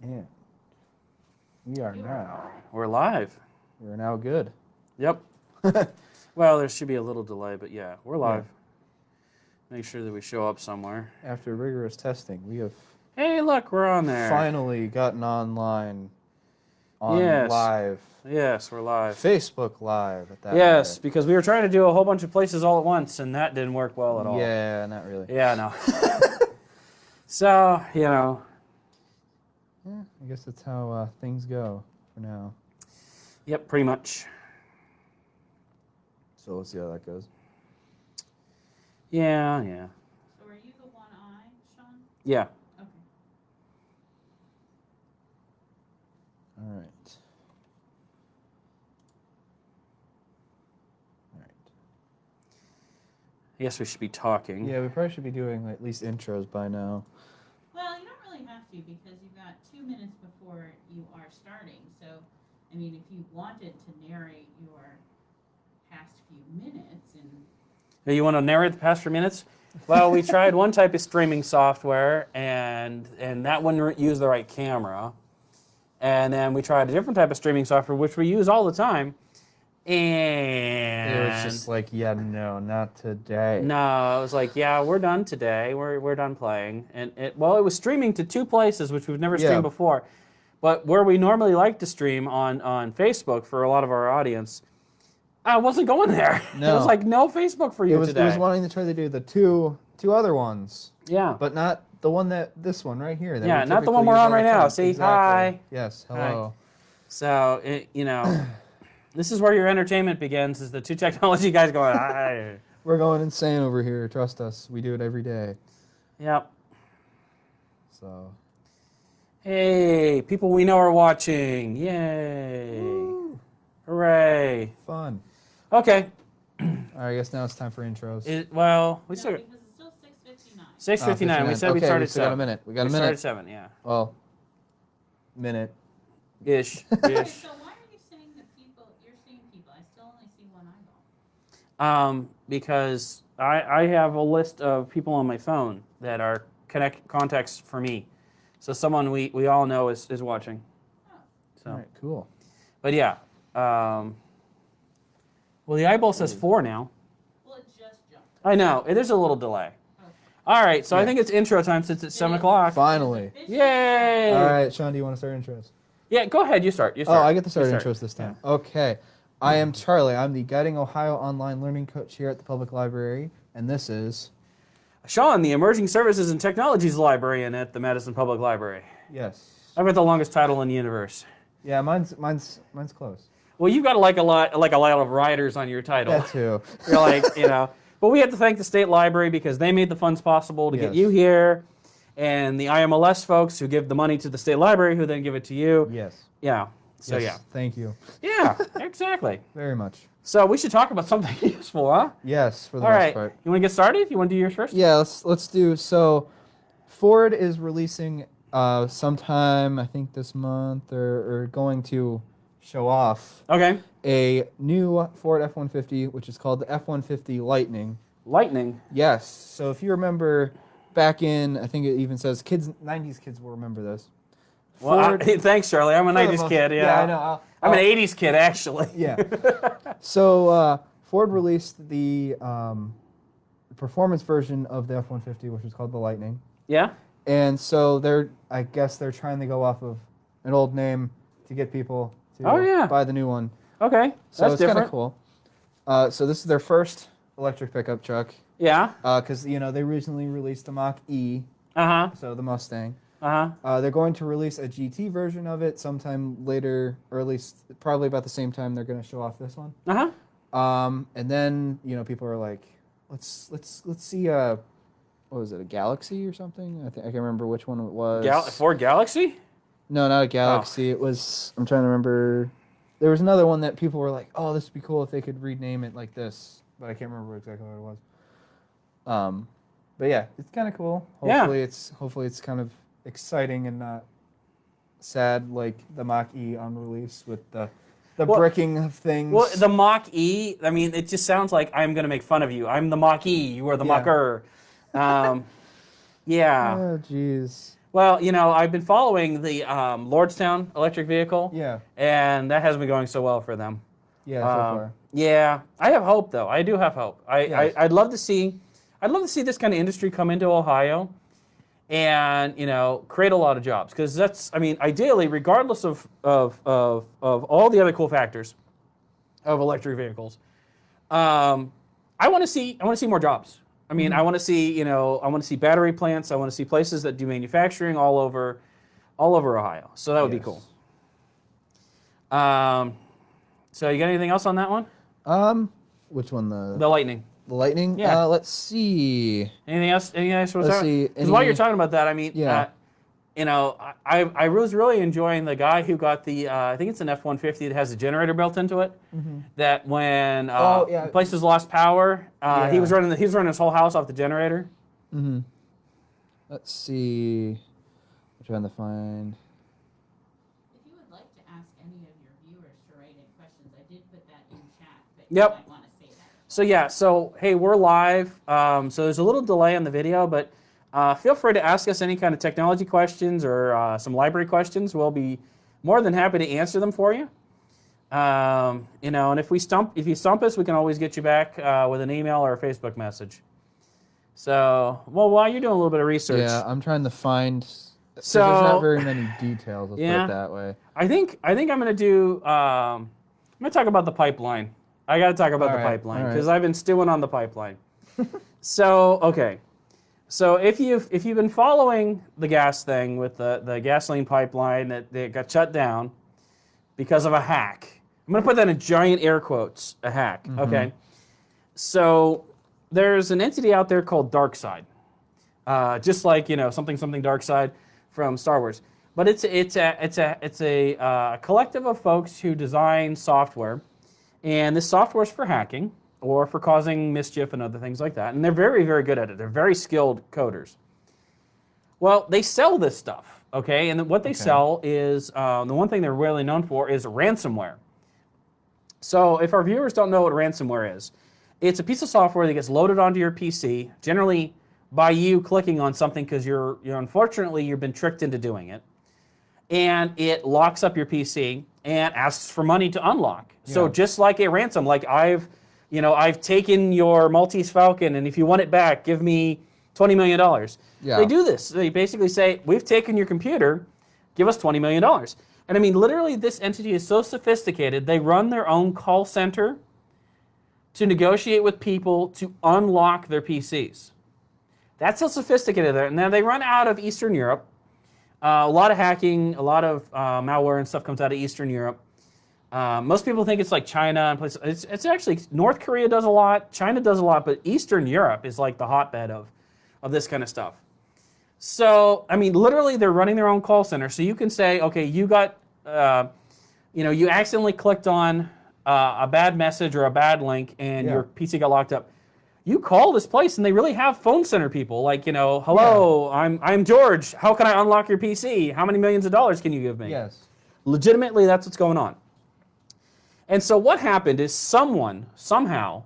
And we are now. We're live. We're now good. Yep. Well, there should be a little delay, but yeah, we're live. Yeah. Make sure that we show up somewhere. After rigorous testing, we have... Hey, look, we're on there. Finally gotten online. Live. Yes, we're live. Facebook Live at that Yes, minute. because we were trying to do a whole bunch of places all at once, and that didn't work well at all. Yeah, not really. Yeah, no. So, you know. Yeah, I guess that's how things go for now. Yep, pretty much. So let's see how that goes. Yeah. So are you the one eye, Shawn? Yeah. Okay. All right. I guess we should be talking. Yeah, we probably should be doing at least intros by now. Well, you don't really have to because you've got 2 minutes before you are starting. So, I mean, if you wanted to narrate your past few minutes and... You want to narrate the past few minutes? Well, we tried one type of streaming software, and that wouldn't use the right camera. And then we tried a different type of streaming software, which we use all the time. And it was just like, yeah, no, not today. No, it was like, yeah, we're done today. We're done playing. And it was streaming to 2 places, which we've never streamed before. But where we normally like to stream on Facebook for a lot of our audience, I wasn't going there. No. It was like, no Facebook for you today. It was wanting to try to do the two other ones. Yeah. But not the one this one right here. Yeah, not the one we're on right now. See, exactly. hi. Yes, hello. Hi. So, you know, this is where your entertainment begins, is the 2 technology guys going, hi. We're going insane over here. Trust us. We do it every day. Yep. So. Hey, people we know are watching. Yay. Woo. Hooray. Fun. Okay. All right, I guess now it's time for intros. We No, still because it's still 6:59. 6:59. We said we started at 7. We got a minute. We got a minute. Started at 7, yeah. Well, minute. Ish. Okay, so why are you saying that you're seeing people? I still only see one eyeball. Because I have a list of people on my phone that are contacts for me. So someone we all know is watching. Oh. So. All right, cool. But yeah. Well, the eyeball says 4 now. Well, it just jumped. I know. There's a little delay. Okay. All right, so I think it's intro time since it's 7 o'clock. Finally. Yay! All right, Shawn, do you want to start intros? Yeah, go ahead. You start. Oh, I get to start intros this time. Yeah. Okay. I am Charley. I'm the Guiding Ohio Online Learning Coach here at the Public Library, and this is... Shawn, the Emerging Services and Technologies Librarian at the Madison Public Library. Yes. I've got the longest title in the universe. Yeah, mine's close. Well, you've got a lot of writers on your title. That too. You're like, you know. But we have to thank the State Library because they made the funds possible to get you here, and the IMLS folks who give the money to the State Library who then give it to you. Yes. Yeah. So yes. Thank you. Yeah, exactly. Very much. So we should talk about something useful, huh? Yes, for the All most right. part. You want to get started? You want to do yours first? Yeah, let's do. So, Ford is releasing sometime, I think this month, or going to show off a new Ford F-150, which is called the F-150 Lightning. Lightning? Yes. So if you remember back in, I think it even says 90s kids will remember this. Well, thanks, Charley. I'm a 90s kid. Yeah, I know. I'm an 80s kid, actually. Yeah. So Ford released the performance version of the F-150, which was called the Lightning. Yeah. And so I guess they're trying to go off of an old name to get people to buy the new one. Okay, so that's it's different. Kind of cool. So this is their first electric pickup truck. Yeah. Because they recently released the Mach-E. So the Mustang. They're going to release a GT version of it sometime later, or at least probably about the same time they're going to show off this one. And then people are like, let's see what was it, a Galaxy or something? I can't remember which one it was. Ford Galaxy? No, not a Galaxy. It was, I'm trying to remember. There was another one that people were like, oh, this would be cool if they could rename it like this. But I can't remember exactly what it was. But yeah, it's kind of cool. Hopefully it's kind of exciting and not sad like the Mach-E on release with the bricking of things. Well, the Mach-E, I mean, it just sounds like I'm going to make fun of you. I'm the Mach-E, you are the Mach-er. Yeah. Oh, jeez. Well, I've been following the Lordstown electric vehicle. Yeah. And that hasn't been going so well for them. Yeah, so far. Yeah, I have hope though. I do have hope. Yes. I'd love to see this kind of industry come into Ohio, and create a lot of jobs, because that's, ideally, regardless of all the other cool factors of electric vehicles, I want to see more jobs. I want to see battery plants. I want to see places that do manufacturing all over Ohio. So that would be cool. So you got anything else on that one? Which one? The lightning. The lightning? Yeah. Let's see. Anything else? Let's see. Because while you're talking about that, Yeah. I was really enjoying the guy who got the, I think it's an F-150 that has a generator built into it. Mm-hmm. That when yeah. places lost power, Yeah. he was running his whole house off the generator. Mm-hmm. Let's see. I'm trying to find. If you would like to ask any of your viewers to write in questions, I did put that in chat, but Yep. you might want to say that. So hey, we're live. So there's a little delay on the video, but feel free to ask us any kind of technology questions or some library questions. We'll be more than happy to answer them for you. And if you stump us, we can always get you back with an email or a Facebook message. So, well, while you're doing a little bit of research, Yeah, I'm trying to find. So there's not very many details. Let's put it that way. I think I'm going to do. I'm going to talk about the pipeline. I got to talk about the pipeline because I've been stewing on the pipeline. So okay. So if you've been following the gas thing with the gasoline pipeline that got shut down because of a hack, I'm going to put that in giant air quotes, a hack. Mm-hmm. Okay. So there's an entity out there called Darkside, just like something Darkside from Star Wars, but it's a collective of folks who design software, and this software is for hacking or for causing mischief and other things like that. And they're very, very good at it. They're very skilled coders. Well, they sell this stuff, okay? And what they sell is, the one thing they're really known for is ransomware. So if our viewers don't know what ransomware is, it's a piece of software that gets loaded onto your PC, generally by you clicking on something because unfortunately you've been tricked into doing it. And it locks up your PC and asks for money to unlock. Yeah. So just like a ransom, like I've taken your Maltese Falcon, and if you want it back, give me $20 million. Yeah. They do this. They basically say, we've taken your computer, give us $20 million. And literally this entity is so sophisticated, they run their own call center to negotiate with people to unlock their PCs. That's how sophisticated they are. Now they run out of Eastern Europe. A lot of hacking, a lot of malware and stuff comes out of Eastern Europe. Most people think it's like China and places. It's actually, North Korea does a lot, China does a lot, but Eastern Europe is like the hotbed of this kind of stuff. So, literally they're running their own call center. So you can say, okay, you got, you accidentally clicked on a bad message or a bad link and your PC got locked up. You call this place and they really have phone center people like, hello, I'm George. How can I unlock your PC? How many millions of dollars can you give me? Yes. Legitimately, that's what's going on. And so what happened is someone, somehow,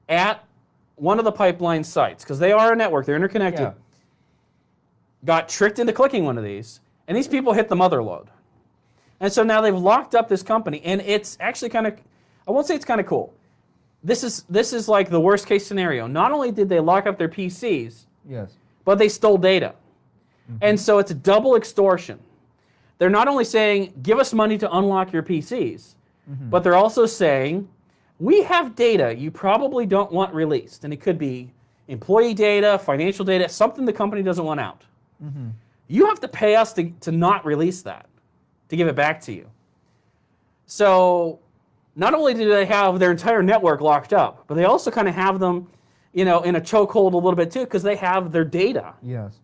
at one of the pipeline sites, because they are a network, they're interconnected, got tricked into clicking one of these, and these people hit the mother load. And so now they've locked up this company, and it's actually kind of, I won't say it's kind of cool. This is like the worst case scenario. Not only did they lock up their PCs, but they stole data. Mm-hmm. And so it's a double extortion. They're not only saying, give us money to unlock your PCs, but they're also saying, we have data you probably don't want released. And it could be employee data, financial data, something the company doesn't want out. Mm-hmm. You have to pay us to not release that, to give it back to you. So not only do they have their entire network locked up, but they also kind of have them, in a chokehold a little bit too, because they have their data. Yes.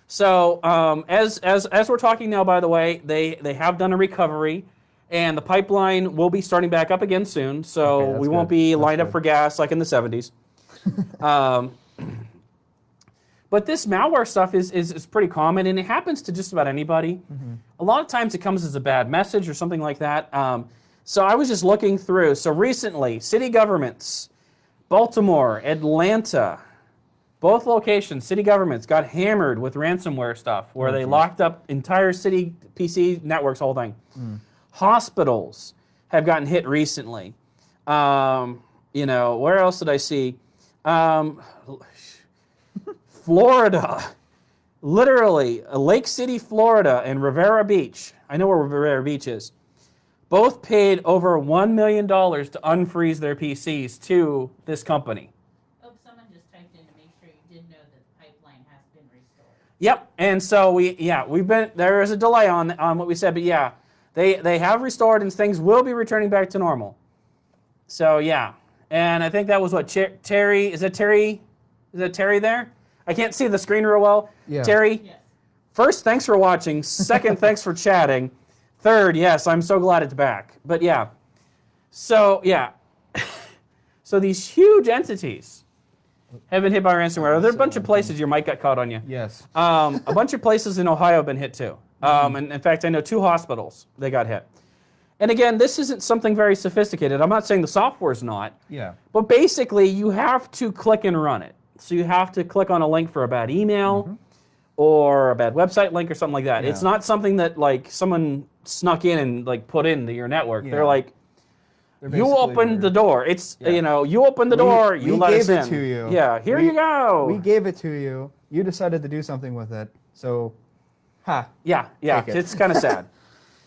So as we're talking now, by the way, they have done a recovery. And the pipeline will be starting back up again soon, so we won't be lined up for gas like in the 70s. But this malware stuff is pretty common, and it happens to just about anybody. Mm-hmm. A lot of times it comes as a bad message or something like that. So I was just looking through. So recently, city governments, Baltimore, Atlanta, Both locations, city governments, got hammered with ransomware stuff where they locked up entire city PC networks, whole thing. Hospitals have gotten hit recently. You know, where else did I see? Florida. Literally, Lake City, Florida, and Rivera Beach. I know where Rivera Beach is. Both paid over $1 million to unfreeze their PCs to this company. Oh, someone just typed in to make sure you did know that the pipeline has been restored. Yep, and so we've been, there is a delay on what we said, but yeah, they have restored and things will be returning back to normal. So yeah, and I think that was what, Terry, is that Terry there? I can't see the screen real well. Yeah. Terry, Yes. first, thanks for watching. Second, thanks for chatting. Third, yes, I'm so glad it's back. But yeah, so yeah, so these huge entities have been hit by ransomware. There are a bunch of places your mic got caught on you. Yes. A bunch of places in Ohio have been hit too. And in fact, I know 2 hospitals they got hit. And again, this isn't something very sophisticated. I'm not saying the software's not. Yeah. But basically, you have to click and run it. So you have to click on a link for a bad email or a bad website link or something like that. Yeah. It's not something that like someone snuck in and like put into your network. Yeah. They're like, They're you basically opened the door. It's, Yeah. you know, you opened the door, you we let gave us it in. to you. Yeah, here you go. We gave it to you. You decided to do something with it. So, Yeah, Take it. it's kind of sad.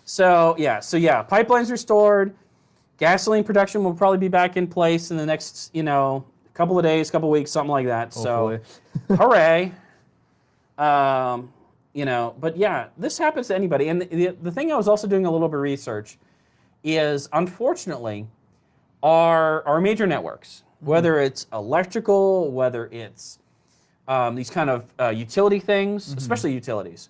So pipelines restored. Gasoline production will probably be back in place in the next, couple of days, couple of weeks, something like that. hopefully. So, hooray. But yeah, this happens to anybody. And the thing I was also doing a little bit of research is, unfortunately, our major networks, whether it's electrical, whether it's these kind of utility things, especially utilities,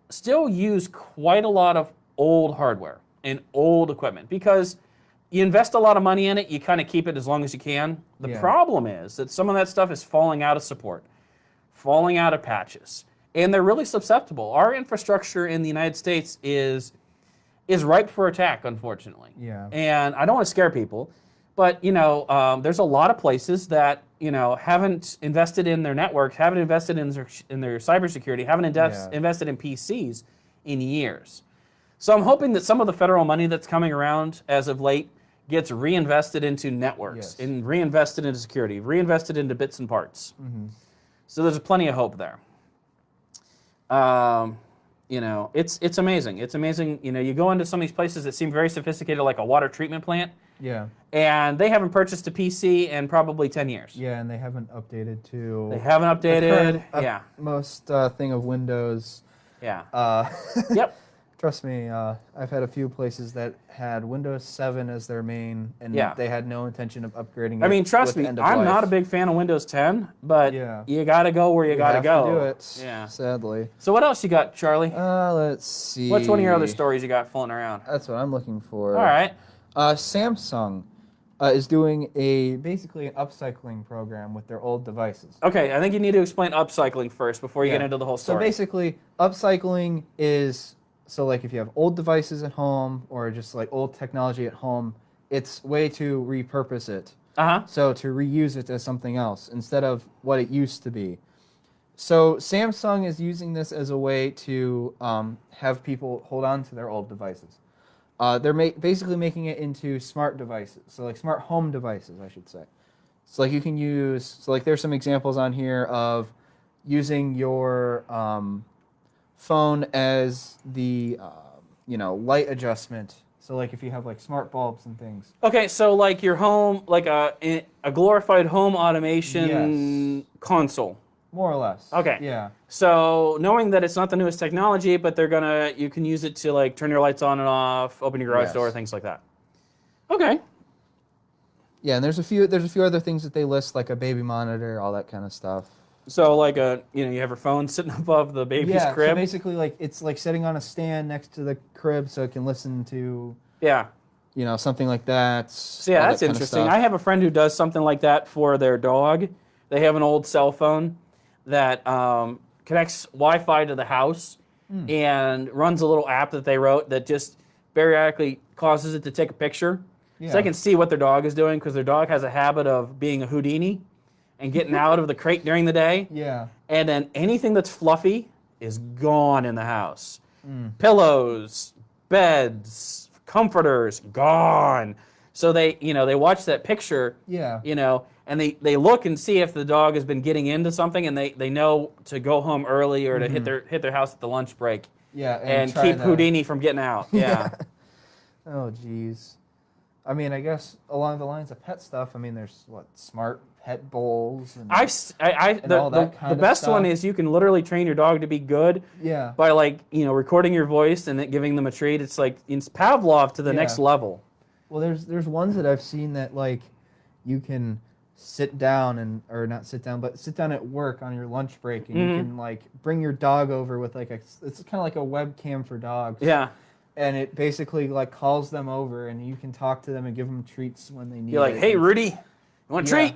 still use quite a lot of old hardware and old equipment because you invest a lot of money in it, you kind of keep it as long as you can. The problem is that some of that stuff is falling out of support, falling out of patches, and they're really susceptible. Our infrastructure in the United States is ripe for attack, unfortunately. Yeah. And I don't want to scare people, but there's a lot of places that haven't invested in their networks, haven't invested in their cybersecurity, haven't invested in PCs in years. So I'm hoping that some of the federal money that's coming around as of late gets reinvested into networks and reinvested into security, reinvested into bits and parts. So there's plenty of hope there. It's amazing. It's amazing. You go into some of these places that seem very sophisticated, like a water treatment plant. Yeah. And they haven't purchased a PC in probably 10 years. Yeah, and they haven't updated to... They haven't updated. Most thing of Windows. Yeah. Yep. Trust me, I've had a few places that had Windows 7 as their main, and they had no intention of upgrading it. I mean, trust me, I'm not a big fan of Windows 10, but you got to go where you got to go. To do it, yeah. Sadly. So what else you got, Charlie? Let's see. What's one of your other stories you got floating around? That's what I'm looking for. All right. Samsung is doing basically an upcycling program with their old devices. Okay, I think you need to explain upcycling first before you get into the whole story. So basically, upcycling is... So like if you have old devices at home or just like old technology at home, it's a way to repurpose it. So to reuse it as something else instead of what it used to be. So Samsung is using this as a way to have people hold on to their old devices. They're basically making it into smart devices. So like smart home devices, I should say. So like you can use, so like there's some examples on here of using your phone as the light adjustment. So like if you have like smart bulbs and things. Okay, so like your home, like a glorified home automation console. More or less. Okay. Yeah. So knowing that it's not the newest technology, but you can use it to like turn your lights on and off, open your garage door, things like that. Okay. Yeah, and there's a few other things that they list, like a baby monitor, all that kind of stuff. So like you have your phone sitting above the baby's crib. So basically like it's like sitting on a stand next to the crib so it can listen to something like that. So yeah, that's interesting. I have a friend who does something like that for their dog. They have an old cell phone that connects Wi-Fi to the house and runs a little app that they wrote that just periodically causes it to take a picture. So they can see what their dog is doing because their dog has a habit of being a Houdini, and getting out of the crate during the day. Yeah. And then anything that's fluffy is gone in the house. Pillows, beds, comforters, gone. So they watch that picture, Yeah. and they look and see if the dog has been getting into something, and they know to go home early or to hit their house at the lunch break. Yeah. And keep Houdini from getting out. Yeah. Oh, geez. I mean, I guess along the lines of pet stuff, I mean, there's smart pet bowls. And all that kind the of best stuff. one is you can literally train your dog to be good. Yeah. By recording your voice and then giving them a treat. It's like it's Pavlov to the next level. Well, there's ones that I've seen that you can sit down but sit down at work on your lunch break and you can bring your dog over with it's kind of like a webcam for dogs. Yeah. And it basically calls them over and you can talk to them and give them treats when they need it. You're like, hey, Rudy, you want a treat?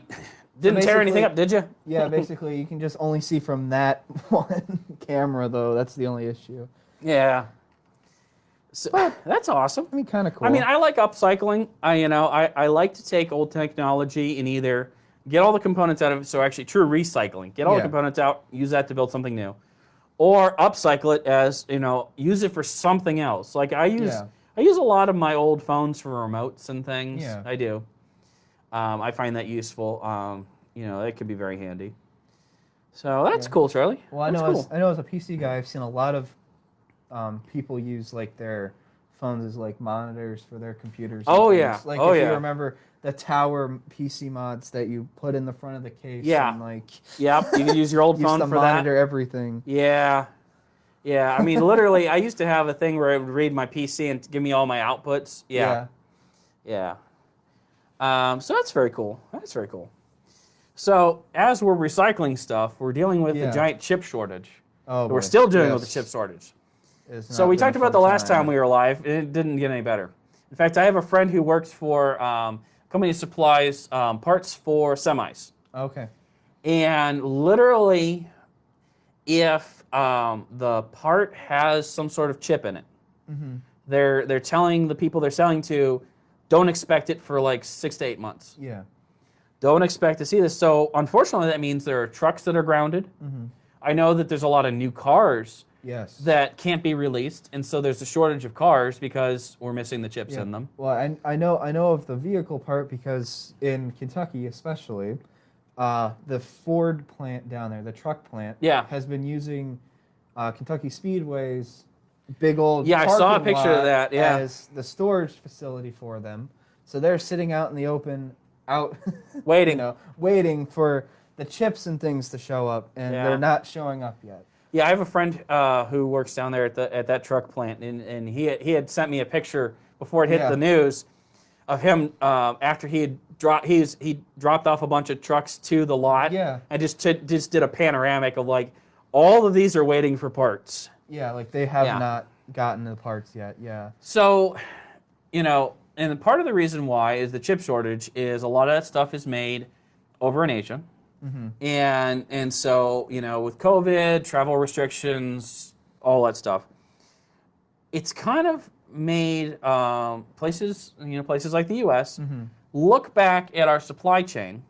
Didn't tear anything up, did you? Yeah, basically you can just only see from that one camera though. That's the only issue. Yeah. So, that's awesome. I mean, kind of cool. I mean, I like upcycling. I like to take old technology and either get all the components out of it, so actually true recycling. Get all the components out, use that to build something new. Or upcycle it as, use it for something else. Like I use a lot of my old phones for remotes and things. Yeah. I do. I find that useful. It could be very handy. So that's cool, Charlie. Well, I know as a PC guy, I've seen a lot of people use their phones as monitors for their computers. Oh and yeah. things. If you remember the tower PC mods that you put in the front of the case. Yeah. And Yep. You can use your old phone to for monitor that. everything. Yeah. Yeah. I mean, literally, I used to have a thing where it would read my PC and give me all my outputs. Yeah. Yeah. So that's very cool. That's very cool. So as we're recycling stuff, we're dealing with the giant chip shortage. Oh, We're still dealing with the chip shortage. So we talked about the last time we were live, and it didn't get any better. In fact, I have a friend who works for a company that supplies parts for semis. Okay. And literally, if the part has some sort of chip in it, they're telling the people they're selling to, don't expect it for 6 to 8 months. Yeah. Don't expect to see this. So unfortunately, that means there are trucks that are grounded. I know that there's a lot of new cars that can't be released, and so there's a shortage of cars because we're missing the chips in them. Well, I know of the vehicle part because in Kentucky, especially, the Ford plant down there, the truck plant, has been using Kentucky Speedway's big old I saw a parking picture of lot that. Yeah, as the storage facility for them. So they're sitting out in the open, waiting, waiting for the chips and things to show up, and they're not showing up yet. Yeah, I have a friend who works down there at that truck plant, and he had sent me a picture before it hit the news of him after he dropped off a bunch of trucks to the lot. Yeah. And just did a panoramic of all of these are waiting for parts. Yeah, they have not gotten the parts yet. Yeah. So, and part of the reason why is the chip shortage is a lot of that stuff is made over in Asia. And so, with COVID, travel restrictions, all that stuff, it's kind of made places like the U.S. Look back at our supply chain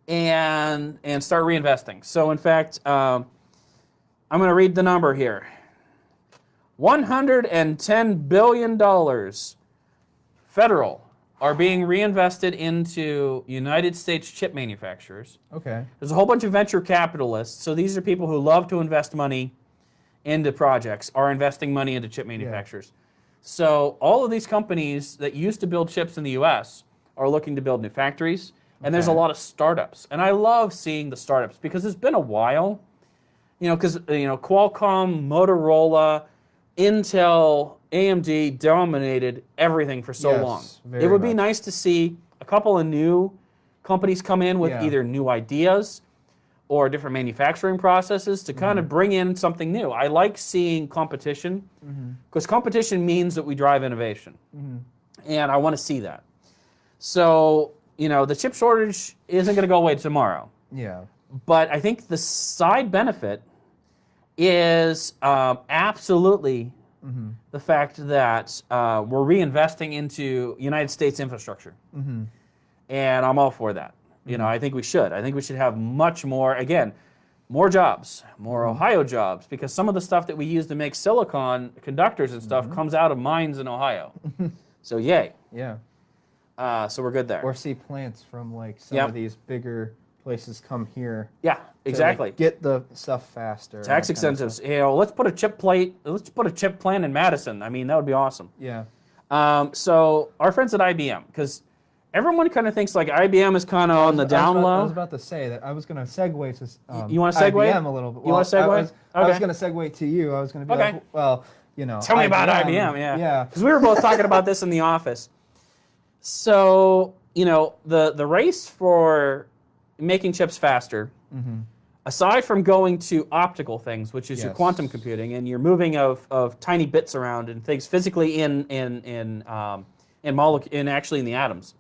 and start reinvesting. So, in fact, I'm going to read the number here. $110 billion federal are being reinvested into United States chip manufacturers. Okay. There's a whole bunch of venture capitalists. So these are people who love to invest money into projects, are investing money into chip manufacturers. So all of these companies that used to build chips in the U.S. are looking to build new factories. And there's a lot of startups. And I love seeing the startups because it's been a while. Because Qualcomm, Motorola, Intel, AMD dominated everything for so long. It would be nice to see a couple of new companies come in with either new ideas or different manufacturing processes to kind of bring in something new. I like seeing competition because competition means that we drive innovation. And I want to see that. So, the chip shortage isn't going to go away tomorrow. Yeah. But I think the side benefit is absolutely the fact that we're reinvesting into United States infrastructure. And I'm all for that. You know, I think we should. I think we should have much more, again, more jobs, more Ohio jobs, because some of the stuff that we use to make silicon conductors and stuff comes out of mines in Ohio. So yay. Yeah. So we're good there. Or see plants from like some of these bigger places come here. Yeah, exactly. To, like, get the stuff faster. Tax incentives. You know, let's put a chip plant in Madison. I mean, that would be awesome. Yeah. So our friends at IBM, because everyone kind of thinks like IBM is kind of on the down low. I was about to say that I was going to segue to you want to segue? IBM a little bit. You want to segue? I was going to segue to you. I was going to be like, well, you know. Tell me about IBM, yeah. Because we were both talking about this in the office. So, you know, the race for making chips faster, aside from going to optical things, which is your quantum computing, and you're moving of tiny bits around and things physically in actually in the atoms,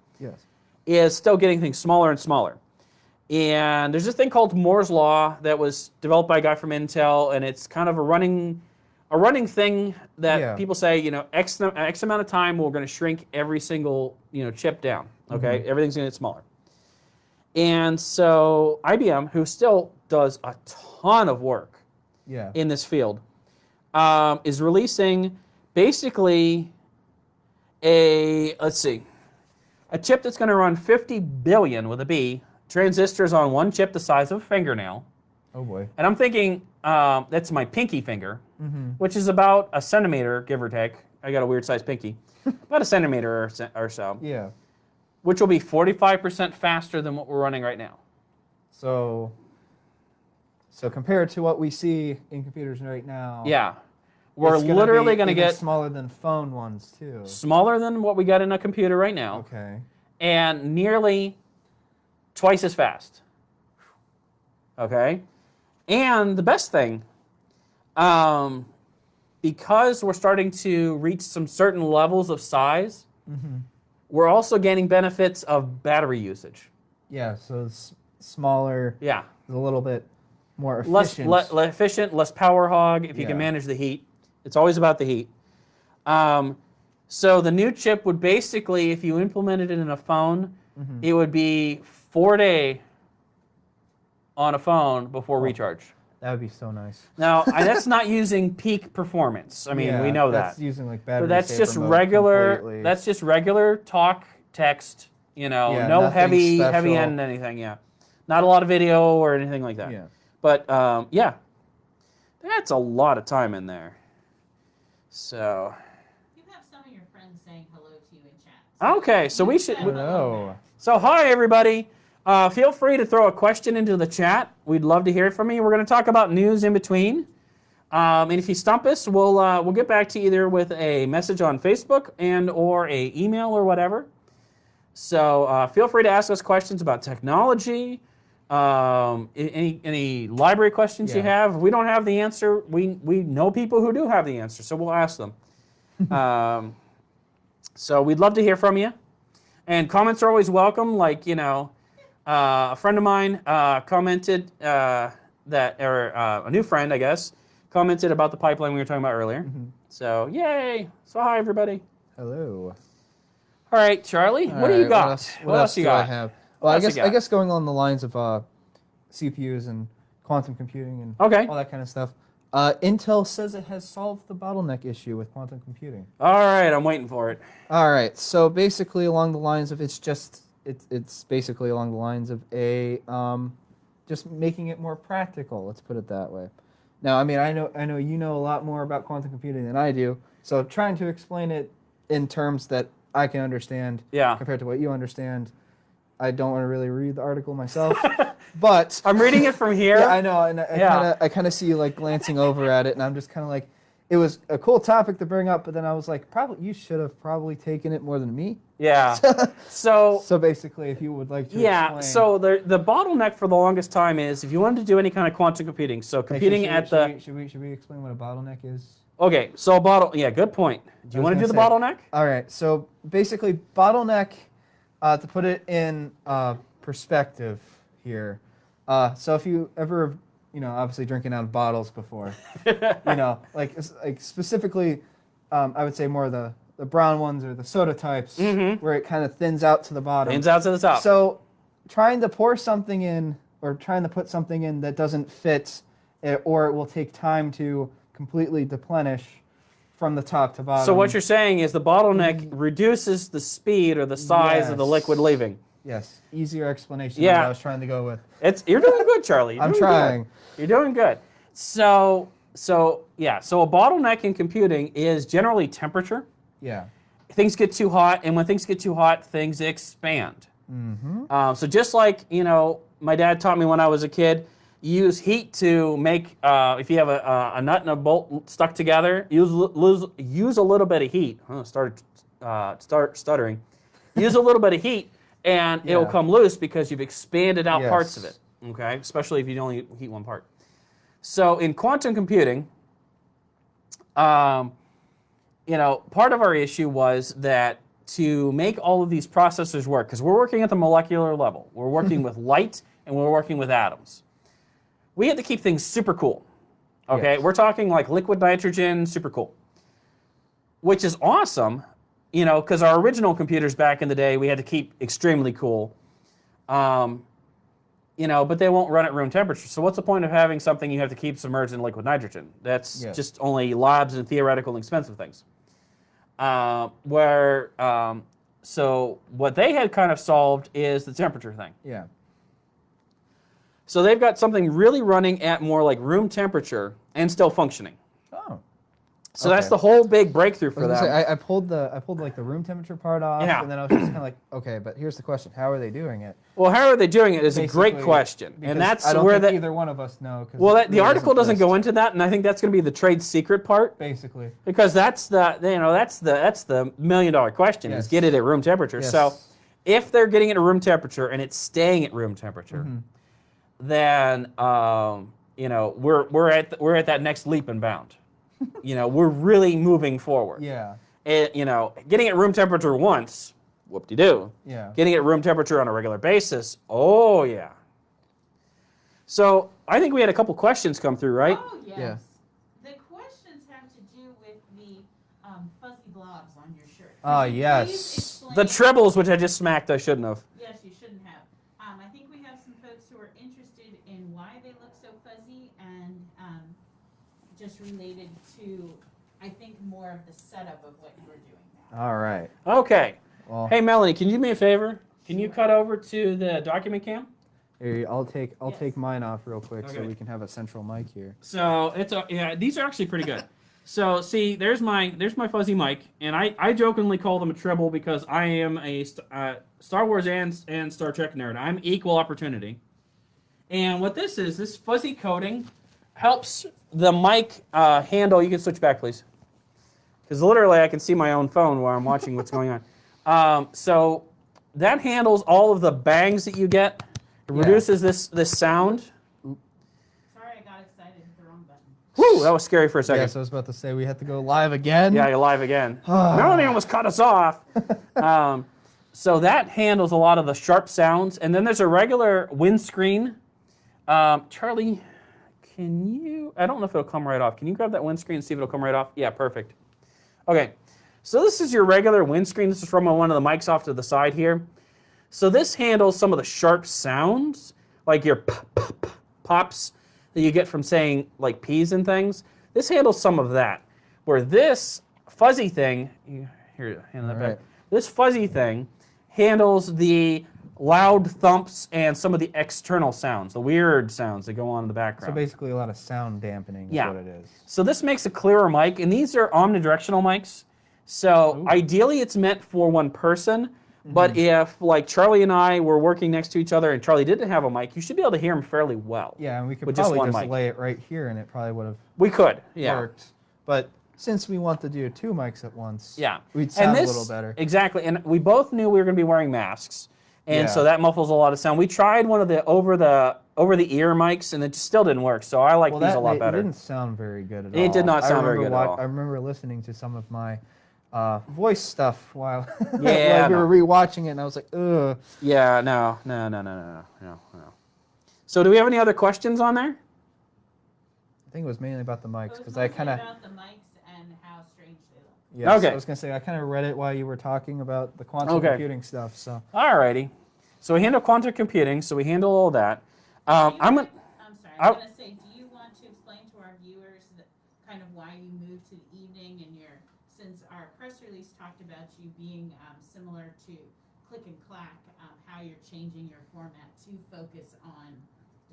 is still getting things smaller and smaller. And there's this thing called Moore's Law that was developed by a guy from Intel, and it's kind of a running thing that people say, you know, X amount of time we're going to shrink every single, you know, chip down. Okay, everything's going to get smaller. And so IBM, who still does a ton of work in this field, is releasing basically a chip that's going to run 50 billion with a B transistors on one chip the size of a fingernail. Oh boy. And I'm thinking that's my pinky finger, which is about a centimeter, give or take. I got a weird sized pinky. About a centimeter or so. Yeah. Which will be 45% faster than what we're running right now. So compared to what we see in computers right now. Yeah. We're literally going to get smaller than phone ones too. Smaller than what we got in a computer right now. Okay. And nearly twice as fast. Okay? And the best thing, because we're starting to reach some certain levels of size, we're also gaining benefits of battery usage. Yeah, so it's smaller. Yeah. It's a little bit more efficient. Less efficient, less power hog if you can manage the heat. It's always about the heat. So the new chip would basically, if you implemented it in a phone, it would be 4-day on a phone before recharge. That would be so nice. Now, that's not using peak performance. I mean, we know that's that. using like battery. But that's saver just mode regular. completely. That's just regular talk, text. You know, no heavy end anything. Yeah, not a lot of video or anything like that. Yeah. But that's a lot of time in there. So. You have some of your friends saying hello to you in chat. Okay, so we should. Hello. So hi everybody. Feel free to throw a question into the chat. We'd love to hear from you. We're going to talk about news in between. And if you stump us, we'll get back to you either with a message on Facebook and or a email or whatever. So feel free to ask us questions about technology, any library questions you have. If we don't have the answer, we know people who do have the answer, so we'll ask them. So we'd love to hear from you. And comments are always welcome, like, you know, a friend of mine commented a new friend, I guess, commented about the pipeline we were talking about earlier. So, yay! So, hi, everybody. Hello. All right, Charlie, what do you got? What else you do got? I have? Well, I guess going on the lines of CPUs and quantum computing and all that kind of stuff. Intel says it has solved the bottleneck issue with quantum computing. All right, I'm waiting for it. All right, so basically along the lines of it's basically along the lines of just making it more practical. Let's put it that way. Now, I mean, I know you know a lot more about quantum computing than I do, so trying to explain it in terms that I can understand compared to what you understand, I don't want to really read the article myself, but I'm reading it from here. Yeah, I know, and I kind of see you like glancing over at it, and I'm just kind of like, it was a cool topic to bring up, but then I was like, you should have probably taken it more than me. Yeah. So basically, if you would like to explain. So the bottleneck for the longest time is if you wanted to do any kind of quantum computing. So computing should we explain what a bottleneck is? Okay, so good point. Do you want to do the bottleneck? All right. So basically, bottleneck, to put it in perspective here. So if you ever, obviously drinking out of bottles before, like specifically, I would say more the brown ones or the soda types, where it kind of thins out to the bottom. Thins out to the top. So trying to pour something in or trying to put something in that doesn't fit, or it will take time to completely deplenish from the top to bottom. So what you're saying is the bottleneck reduces the speed or the size of the liquid leaving. Yes, easier explanation than what I was trying to go with. You're doing good, Charlie. You're I'm doing trying. Good. You're doing good. So a bottleneck in computing is generally temperature. Yeah. Things get too hot, and when things get too hot, things expand. Mm-hmm. So just like, my dad taught me when I was a kid, you use heat to make, if you have a nut and a bolt stuck together, use a little bit of heat. Start stuttering. Use a little bit of heat, and it'll come loose because you've expanded out parts of it, okay? Especially if you only heat one part. So in quantum computing, part of our issue was that to make all of these processors work, because we're working at the molecular level, we're working with light and we're working with atoms. We had to keep things super cool, okay? Yes. We're talking like liquid nitrogen, super cool, which is awesome, because our original computers back in the day, we had to keep extremely cool, but they won't run at room temperature. So what's the point of having something you have to keep submerged in liquid nitrogen? That's just only labs and theoretical and expensive things. So what they had kind of solved is the temperature thing. Yeah. So they've got something really running at more like room temperature and still functioning. Oh. So that's the whole big breakthrough for them. I pulled like the room temperature part off, and then I was just kind of like, okay, but here's the question: how are they doing it? Well, how are they doing it is a great question, and that's I don't where think either one of us know. Well, the article doesn't go into that, and I think that's going to be the trade secret part, basically, because that's the $1 million question is get it at room temperature. Yes. So if they're getting it at room temperature and it's staying at room temperature, then we're at that next leap and bound. We're really moving forward. Yeah. Getting it room temperature once, whoop-de-doo. Yeah. Getting it room temperature on a regular basis, oh yeah. So I think we had a couple questions come through, right? Oh, yes. Yeah. The questions have to do with the fuzzy blobs on your shirt. Ah, Could you yes. please explain- The trebles, which I just smacked, I shouldn't have. Yes, you shouldn't have. I think we have some folks who are interested in why they look so fuzzy and just related to, I think, more of the setup of what you were doing now. All right. Okay. Well, Hey, Melanie, can you do me a favor? Can you cut over to the document cam? here, I'll take mine off real quick so Okay. we can have a central mic here. So these are actually pretty good. So see, there's my fuzzy mic, and I jokingly call them a treble because I am a Star Wars and Star Trek nerd. I'm equal opportunity. And what this fuzzy coating helps the mic handle. You can switch back, please, because literally I can see my own phone while I'm watching what's going on. So that handles all of the bangs that you get. It reduces this sound. Sorry, I got excited and hit the wrong button. Woo, that was scary for a second. Yeah, so I was about to say we have to go live again. Yeah, you're live again. Melanie almost cut us off. So that handles a lot of the sharp sounds. And then there's a regular windscreen. Charlie, can you, I don't know if it'll come right off. Can you grab that windscreen and see if it'll come right off? Yeah, perfect. Okay, so this is your regular windscreen. This is from one of the mics off to the side here. So this handles some of the sharp sounds, like your pops that you get from saying like P's and things. This handles some of that. Where this fuzzy thing, here, hand that back. This fuzzy thing handles the loud thumps and some of the external sounds, the weird sounds that go on in the background. So basically a lot of sound dampening is what it is. So this makes a clearer mic, and these are omnidirectional mics. So ideally it's meant for one person, but if like Charlie and I were working next to each other and Charlie didn't have a mic, you should be able to hear him fairly well. Yeah, and we could with probably one just mic. lay it right here and it probably would have We could, worked. But since we want to do 2 mics at once, Yeah. we'd sound a little better. Exactly, and we both knew we were going to be wearing masks, and so that muffles a lot of sound. We tried one of the over the ear mics, and it just still didn't work. So I like these a lot better. It didn't sound very good at all. It did not sound very good at all. I remember listening to some of my voice stuff while Yeah, we were rewatching it, and I was like, ugh. Yeah, no. So do we have any other questions on there? I think it was mainly about the mics It was because I mostly kind of. about the mics and how strange they look. Yes, Okay. I was gonna say I kind of read it while you were talking about the quantum computing stuff. So. Alrighty. So we handle quantum computing. So we handle all that. I'm sorry. I'm going to say, do you want to explain to our viewers kind of why you moved to the evening and since our press release talked about you being similar to Click and Clack, how you're changing your format to focus on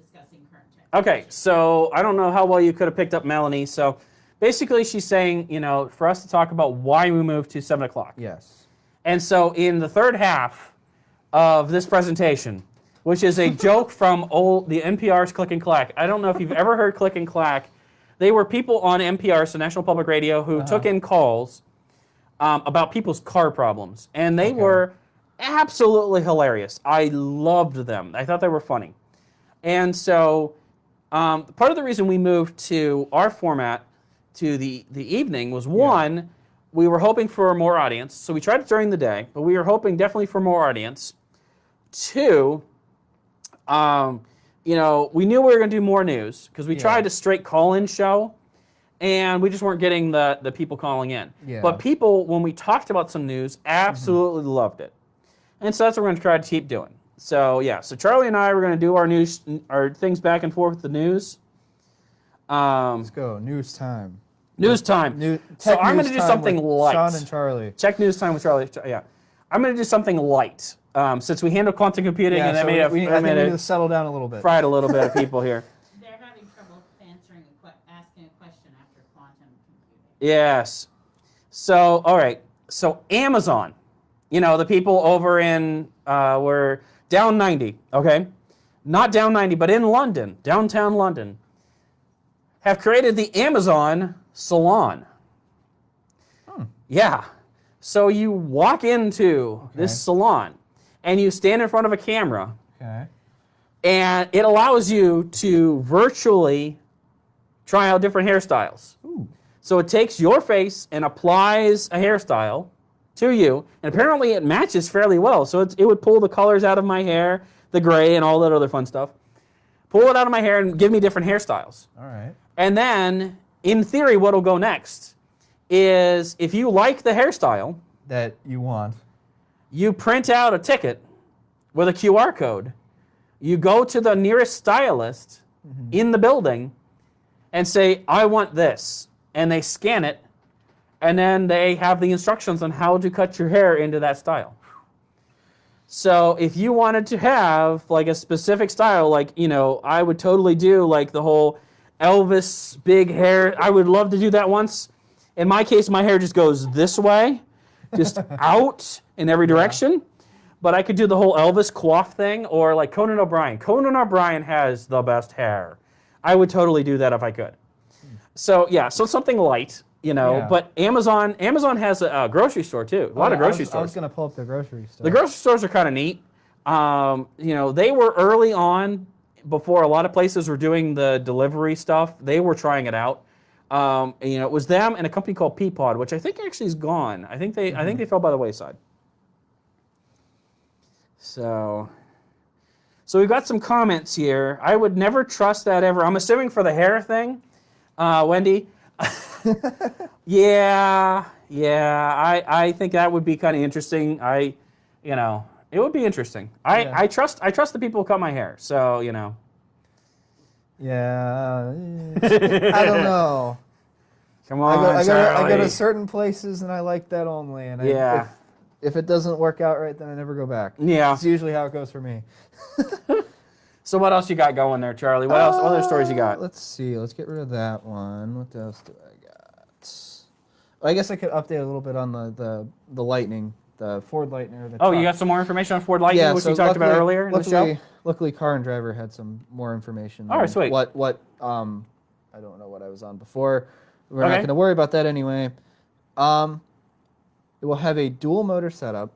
discussing current technology. Okay, so I don't know how well you could have picked up Melanie. So basically she's saying, for us to talk about why we moved to 7 o'clock. Yes. And so in the third half of this presentation, which is a joke from the NPR's Click and Clack. I don't know if you've ever heard Click and Clack. They were people on NPR, so National Public Radio, who took in calls about people's car problems. And they were absolutely hilarious. I loved them. I thought they were funny. And so part of the reason we moved to our format to the evening was, one, we were hoping for more audience. So we tried it during the day, but we were hoping definitely for more audience. Two, we knew we were going to do more news because we tried a straight call-in show, and we just weren't getting the people calling in. Yeah. But people, when we talked about some news, absolutely loved it. And so that's what we're going to try to keep doing. So, so Charlie and I were going to do our things back and forth with the news. Let's go. News time. News time. So I'm going to do something light. Shawn and Charlie. Check news time with Charlie. Yeah. I'm going to do something light. Since we handle quantum computing, and that I think we need to settle down a little bit. Fried a little bit of people here. They're having trouble asking a question after quantum computing. Yes. So, all right. So Amazon, the people over in, were down 90, okay? Not down 90, but in London, downtown London, have created the Amazon Salon. Yeah. So you walk into this salon, and you stand in front of a camera, and it allows you to virtually try out different hairstyles. Ooh. So it takes your face and applies a hairstyle to you, and apparently it matches fairly well. So it would pull the colors out of my hair, the gray and all that other fun stuff, pull it out of my hair and give me different hairstyles. All right. And then, in theory, what will go next is if you like the hairstyle that you want, you print out a ticket with a QR code. You go to the nearest stylist in the building and say, I want this. And they scan it, and then they have the instructions on how to cut your hair into that style. So if you wanted to have like a specific style, like, I would totally do like the whole Elvis big hair. I would love to do that once. In my case, my hair just goes this way, just out in every direction. But I could do the whole Elvis coif thing, or like Conan O'Brien. Conan O'Brien has the best hair. I would totally do that if I could. So so something light, But Amazon has a grocery store too. A lot of grocery stores. I was going to pull up the grocery store. The grocery stores are kind of neat. They were early on, before a lot of places were doing the delivery stuff. They were trying it out. It was them and a company called Peapod, which I think actually is gone. I think they fell by the wayside. So we've got some comments here. I would never trust that ever. I'm assuming for the hair thing, Wendy. I think that would be kind of interesting. It would be interesting. I trust the people who cut my hair. So Yeah, I don't know. Come on, I Charlie. go to certain places and I like that only. And if it doesn't work out right, then I never go back. Yeah. It's usually how it goes for me. So what else you got going there, Charlie? What else? What other stories you got? Let's see. Let's get rid of that one. What else do I got? Well, I guess I could update a little bit on the Lightning, the Ford Lightning. The truck. You got some more information on Ford Lightning, which you talked about earlier in the show? Luckily, Car and Driver had some more information. All right, sweet. What I don't know what I was on before. We're not going to worry about that anyway. It will have a dual motor setup.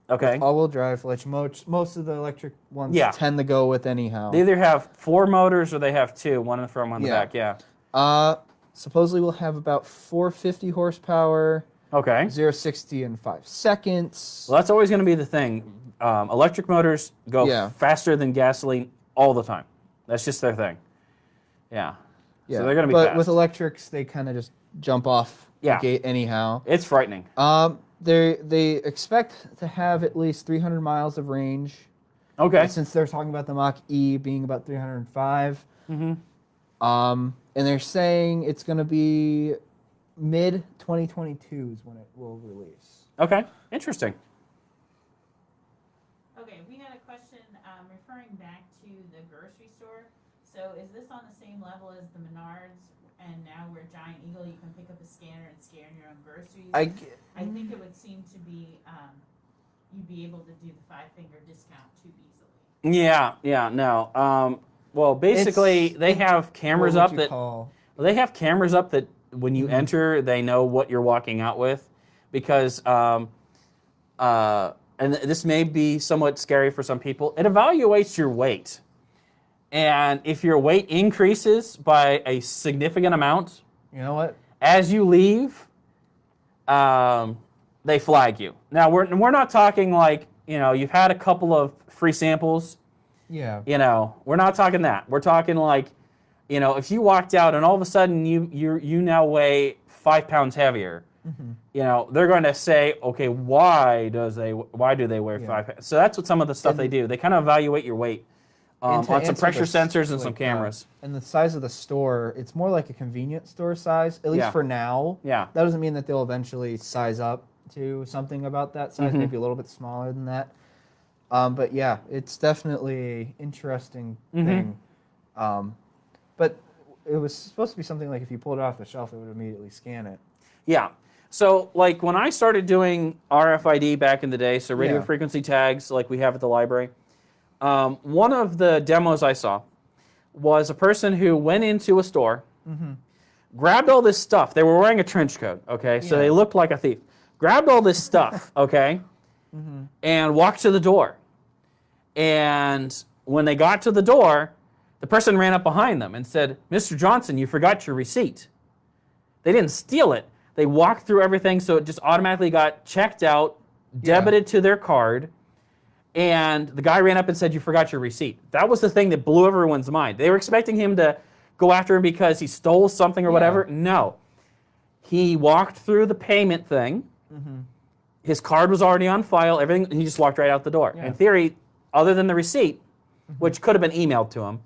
Okay. All-wheel drive, which most of the electric ones tend to go with anyhow. They either have 4 motors or they have 2, one in the front, one in the back. Yeah. Supposedly we'll have about 450 horsepower. Okay. 0-60 in 5 seconds. Well, that's always going to be the thing. Electric motors go faster than gasoline all the time. That's just their thing. Yeah. So they're going to be fast. But with electrics, they kind of just jump off the gate anyhow. It's frightening. They expect to have at least 300 miles of range. Okay. Since they're talking about the Mach-E being about 305. Mm-hmm. And they're saying it's going to be mid-2022 is when it will release. Okay. Interesting. Okay, we had a question referring back to the grocery store. So is this on the same level as the Menards? And now we're Giant Eagle, you can pick up a scanner and scan your own groceries. I think it would seem to be you'd be able to do the 5-finger discount too easily. Yeah, no. Well, basically, they have cameras up that when you enter, they know what you're walking out with, because and this may be somewhat scary for some people. It evaluates your weight, and if your weight increases by a significant amount, you know what? As you leave, they flag you. Now we're not talking like, you've had a couple of free samples. Yeah. We're not talking that. We're talking like, if you walked out and all of a sudden you now weigh 5 pounds heavier, they're going to say, okay, why do they weigh 5 pounds? So that's what some of the stuff they do. They kind of evaluate your weight on some pressure sensors and some cameras. And the size of the store, it's more like a convenience store size, at least for now. Yeah. That doesn't mean that they'll eventually size up to something about that size, maybe a little bit smaller than that. But yeah, it's definitely an interesting thing. But it was supposed to be something like if you pulled it off the shelf, it would immediately scan it. Yeah. So like when I started doing RFID back in the day, so radio frequency tags like we have at the library, one of the demos I saw was a person who went into a store, grabbed all this stuff. They were wearing a trench coat, okay? So they looked like a thief. Grabbed all this stuff, okay, and walked to the door. And when they got to the door, the person ran up behind them and said, "Mr. Johnson, you forgot your receipt." They didn't steal it. They walked through everything, so it just automatically got checked out, debited to their card, and the guy ran up and said, "You forgot your receipt." That was the thing that blew everyone's mind. They were expecting him to go after him because he stole something or whatever. No. He walked through the payment thing. His card was already on file, everything, and he just walked right out the door. In theory, other than the receipt, which could have been emailed to him,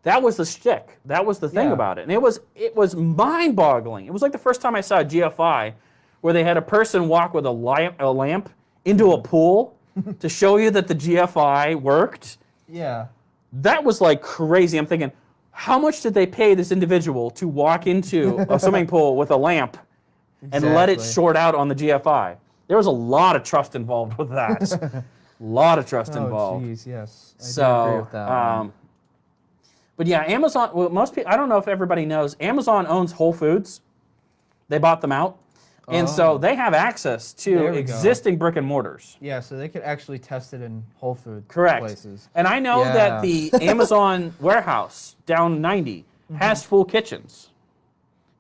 that was the shtick. That was the thing about it. And it was mind-boggling. It was like the first time I saw a GFI where they had a person walk with a lamp into a pool to show you that the GFI worked. Yeah. That was like crazy. I'm thinking, how much did they pay this individual to walk into a swimming pool with a lamp and let it short out on the GFI? There was a lot of trust involved with that. A lot of trust involved. Oh, jeez, yes. I So, do agree with that. but yeah, Amazon, well, most people, I don't know if everybody knows, Amazon owns Whole Foods. They bought them out. And so they have access to existing brick and mortars. Yeah, so they could actually test it in Whole Food places. And I know that the Amazon warehouse down 90 has full kitchens.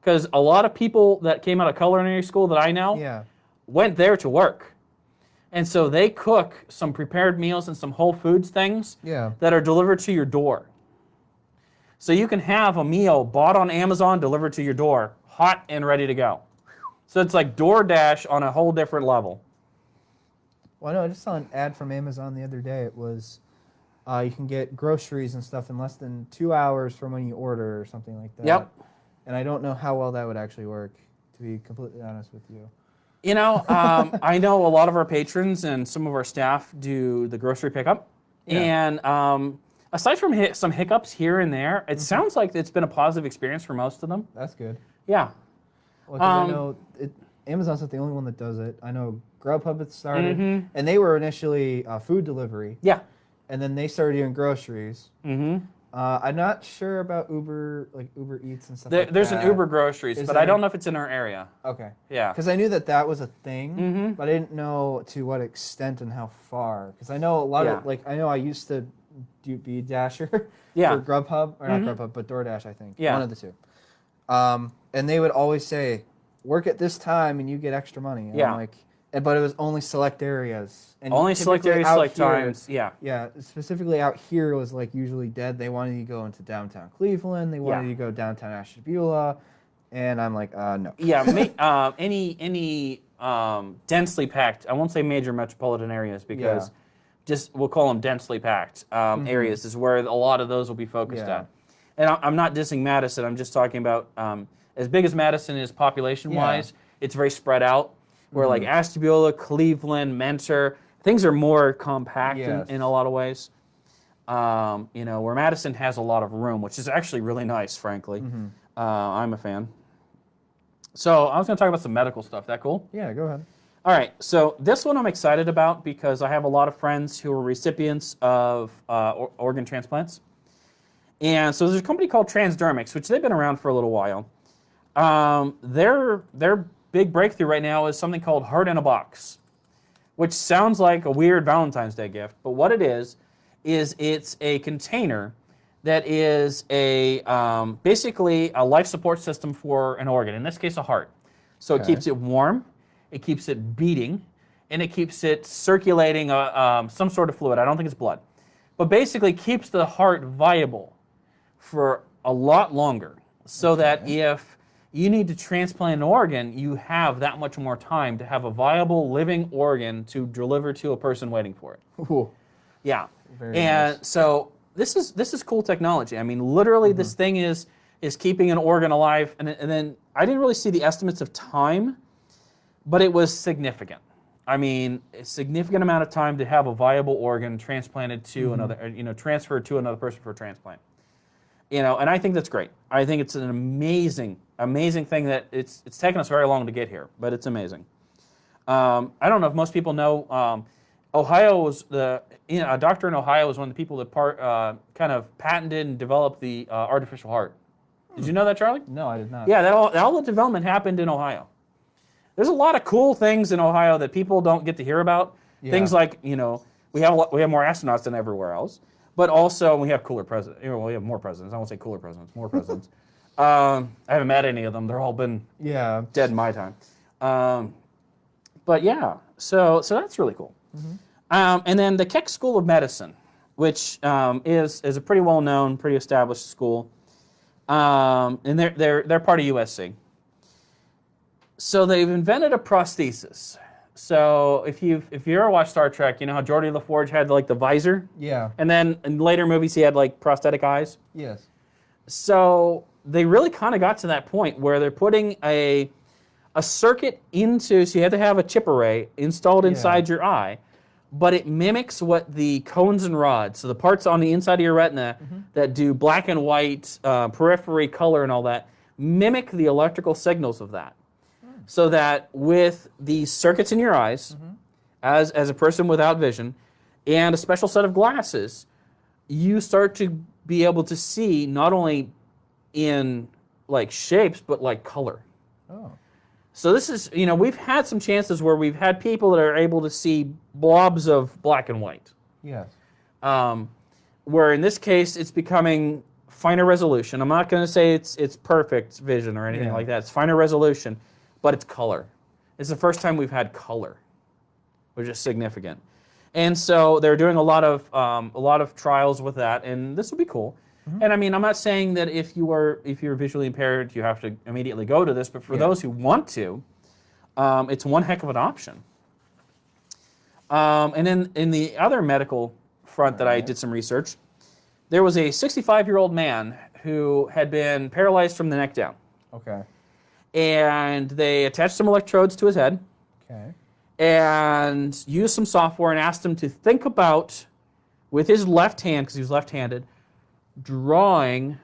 Because a lot of people that came out of culinary school that I know went there to work. And so they cook some prepared meals and some Whole Foods things that are delivered to your door. So you can have a meal bought on Amazon delivered to your door, hot and ready to go. So it's like DoorDash on a whole different level. Well, I know I just saw an ad from Amazon the other day. It was you can get groceries and stuff in less than 2 hours from when you order or something like that. Yep. And I don't know how well that would actually work, to be completely honest with you. You know, I know a lot of our patrons and some of our staff do the grocery pickup. And aside from some hiccups here and there, it sounds like it's been a positive experience for most of them. That's good. Yeah. Well, 'cause I know Amazon's not the only one that does it. I know Grubhub had started, and they were initially food delivery. Yeah. And then they started doing groceries. I'm not sure about Uber Eats and stuff like that. There's an Uber Groceries, but I don't know if it's in our area. Okay. Yeah. Because I knew that was a thing, but I didn't know to what extent and how far. Because I know a lot of, I know I used to be Dasher for Grubhub, or not Grubhub, but DoorDash, I think. Yeah. One of the two. And they would always say, work at this time and you get extra money. And I'm like, but it was only select areas. And only select areas, select times. Yeah. Yeah. Specifically out here was like usually dead. They wanted you to go into downtown Cleveland. They wanted you to go downtown Ashtabula. And I'm like, no. Yeah. Any densely packed, I won't say major metropolitan areas because just we'll call them densely packed areas is where a lot of those will be focused at. And I'm not dissing Madison. I'm just talking about as big as Madison is population-wise, it's very spread out. Where like Ashtabula, Cleveland, Mentor, things are more compact in a lot of ways. You know, where Madison has a lot of room, which is actually really nice, frankly. I'm a fan. So I was going to talk about some medical stuff. That cool? Yeah, go ahead. All right, so this one I'm excited about because I have a lot of friends who are recipients of organ transplants. And so there's a company called Transdermics, which they've been around for a little while. Their big breakthrough right now is something called Heart in a Box, which sounds like a weird Valentine's Day gift, but what it is it's a container that is a basically a life support system for an organ, in this case a heart. So it keeps it warm, it keeps it beating, and it keeps it circulating some sort of fluid. I don't think it's blood. But basically keeps the heart viable for a lot longer so that if you need to transplant an organ, you have that much more time to have a viable living organ to deliver to a person waiting for it. Ooh. Yeah. Very and nice. so this is cool technology. I mean, literally this thing is keeping an organ alive. And then I didn't really see the estimates of time, but it was significant. I mean, a significant amount of time to have a viable organ transplanted to another, you know, transferred to another person for a transplant. You know, and I think that's great. I think it's an amazing thing that it's taken us very long to get here, but it's amazing. I don't know if most people know, Ohio was a doctor in Ohio was one of the people that kind of patented and developed the artificial heart. Did you know that, Charlie? No, I did not. Yeah, all the development happened in Ohio. There's a lot of cool things in Ohio that people don't get to hear about. Yeah. Things like, you know, we have more astronauts than everywhere else, but also we have cooler presidents. You know, we have more presidents. I won't say cooler presidents, more presidents. I haven't met any of them. They're all been dead in my time. But yeah, so that's really cool. And then the Keck School of Medicine, which is a pretty well-known, pretty established school, and they're part of USC. So they've invented a prosthesis. So if you ever watched Star Trek, you know how Geordi LaForge had like the visor? Yeah. And then in later movies he had like prosthetic eyes? Yes. So they really kind of got to that point where they're putting a circuit into, so you have to have a chip array installed inside your eye, but it mimics what the cones and rods, so the parts on the inside of your retina that do black and white, periphery, color and all that, mimic the electrical signals of that. So that with the circuits in your eyes, as a person without vision, and a special set of glasses, you start to be able to see not only in like shapes, but like color. Oh. So this is, you know, we've had some chances where we've had people that are able to see blobs of black and white. Yes. Where in this case, it's becoming finer resolution. I'm not going to say it's perfect vision or anything like that. It's finer resolution. But it's color. It's the first time we've had color, which is significant. And so they're doing a lot of trials with that, and this will be cool. And I mean, I'm not saying that if you're visually impaired, you have to immediately go to this, but for those who want to, it's one heck of an option. And then in the other medical front that I did some research, there was a 65-year-old man who had been paralyzed from the neck down. Okay. And they attached some electrodes to his head. Okay. And used some software and asked him to think about, with his left hand, because he was left-handed, drawing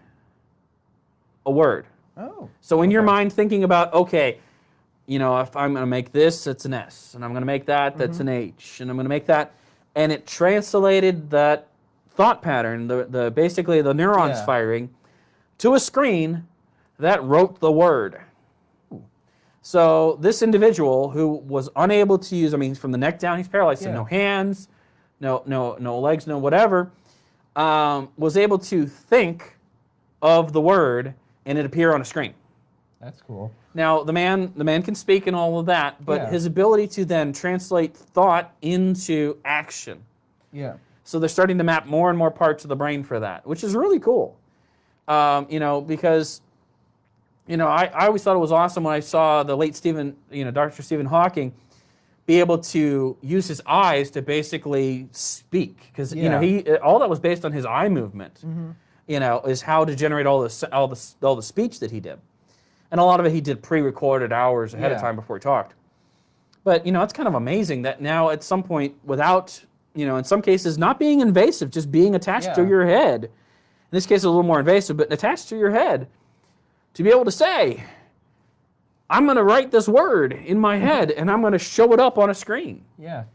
a word. Oh. So in your mind, thinking about, okay, you know, if I'm going to make this, it's an S, and I'm going to make that, that's an H, and I'm going to make that, and it translated that thought pattern, basically the neurons firing, to a screen that wrote the word. So this individual who was unable to use, I mean, from the neck down, he's paralyzed, so no hands, no legs, no whatever, was able to think of the word and it appear on a screen. That's cool. Now, the man can speak and all of that, but his ability to then translate thought into action. Yeah. So they're starting to map more and more parts of the brain for that, which is really cool. You know, because, you know, I always thought it was awesome when I saw the late Dr. Stephen Hawking be able to use his eyes to basically speak, because Yeah. all that was based on his eye movement. Is how to generate all the speech that he did, and a lot of it he did pre-recorded hours ahead of time before he talked. But it's kind of amazing that now at some point, without in some cases not being invasive, just being attached to your head. In this case, a little more invasive, but attached to your head, to be able to say, I'm going to write this word in my head and I'm going to show it up on a screen. Yeah.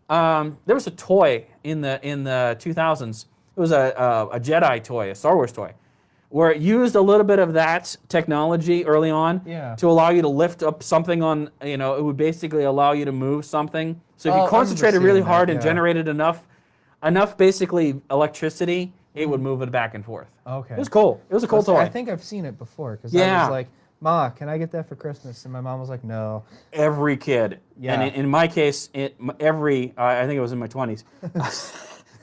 There was a toy in the 2000s. It was a Jedi toy, a Star Wars toy, where it used a little bit of that technology early on to allow you to lift up something on, it would basically allow you to move something. So if you concentrated really hard and generated enough basically electricity, it would move it back and forth. Okay. It was cool. It was a cool toy. I think I've seen it before, because I was like, Ma, can I get that for Christmas? And my mom was like, no. Every kid. Yeah. And in my case, I think it was in my 20s.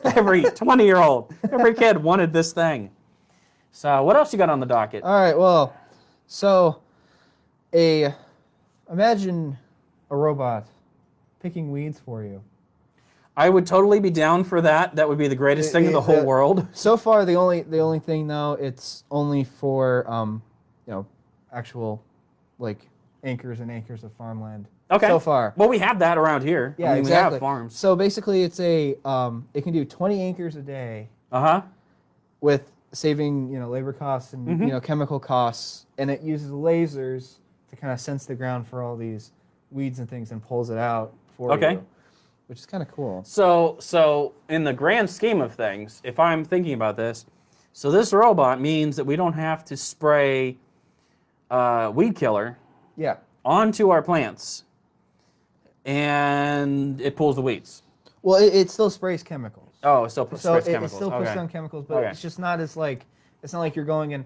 Every 20-year-old, every kid wanted this thing. So what else you got on the docket? All right, well, so imagine a robot picking weeds for you. I would totally be down for that. That would be the greatest thing in the whole world. So far, the only thing though, it's only for actual like acres and acres of farmland. Okay. So far. Well, we have that around here. Yeah, We exactly. have farms. So basically, it's it can do 20 acres a day. With saving labor costs and chemical costs, and it uses lasers to kind of sense the ground for all these weeds and things and pulls it out for you, which is kind of cool. So in the grand scheme of things, if I'm thinking about this, so this robot means that we don't have to spray weed killer onto our plants, and it pulls the weeds. Well, it still sprays chemicals. Oh, it still sprays chemicals. It still puts down chemicals, but it's just not as it's not like you're going and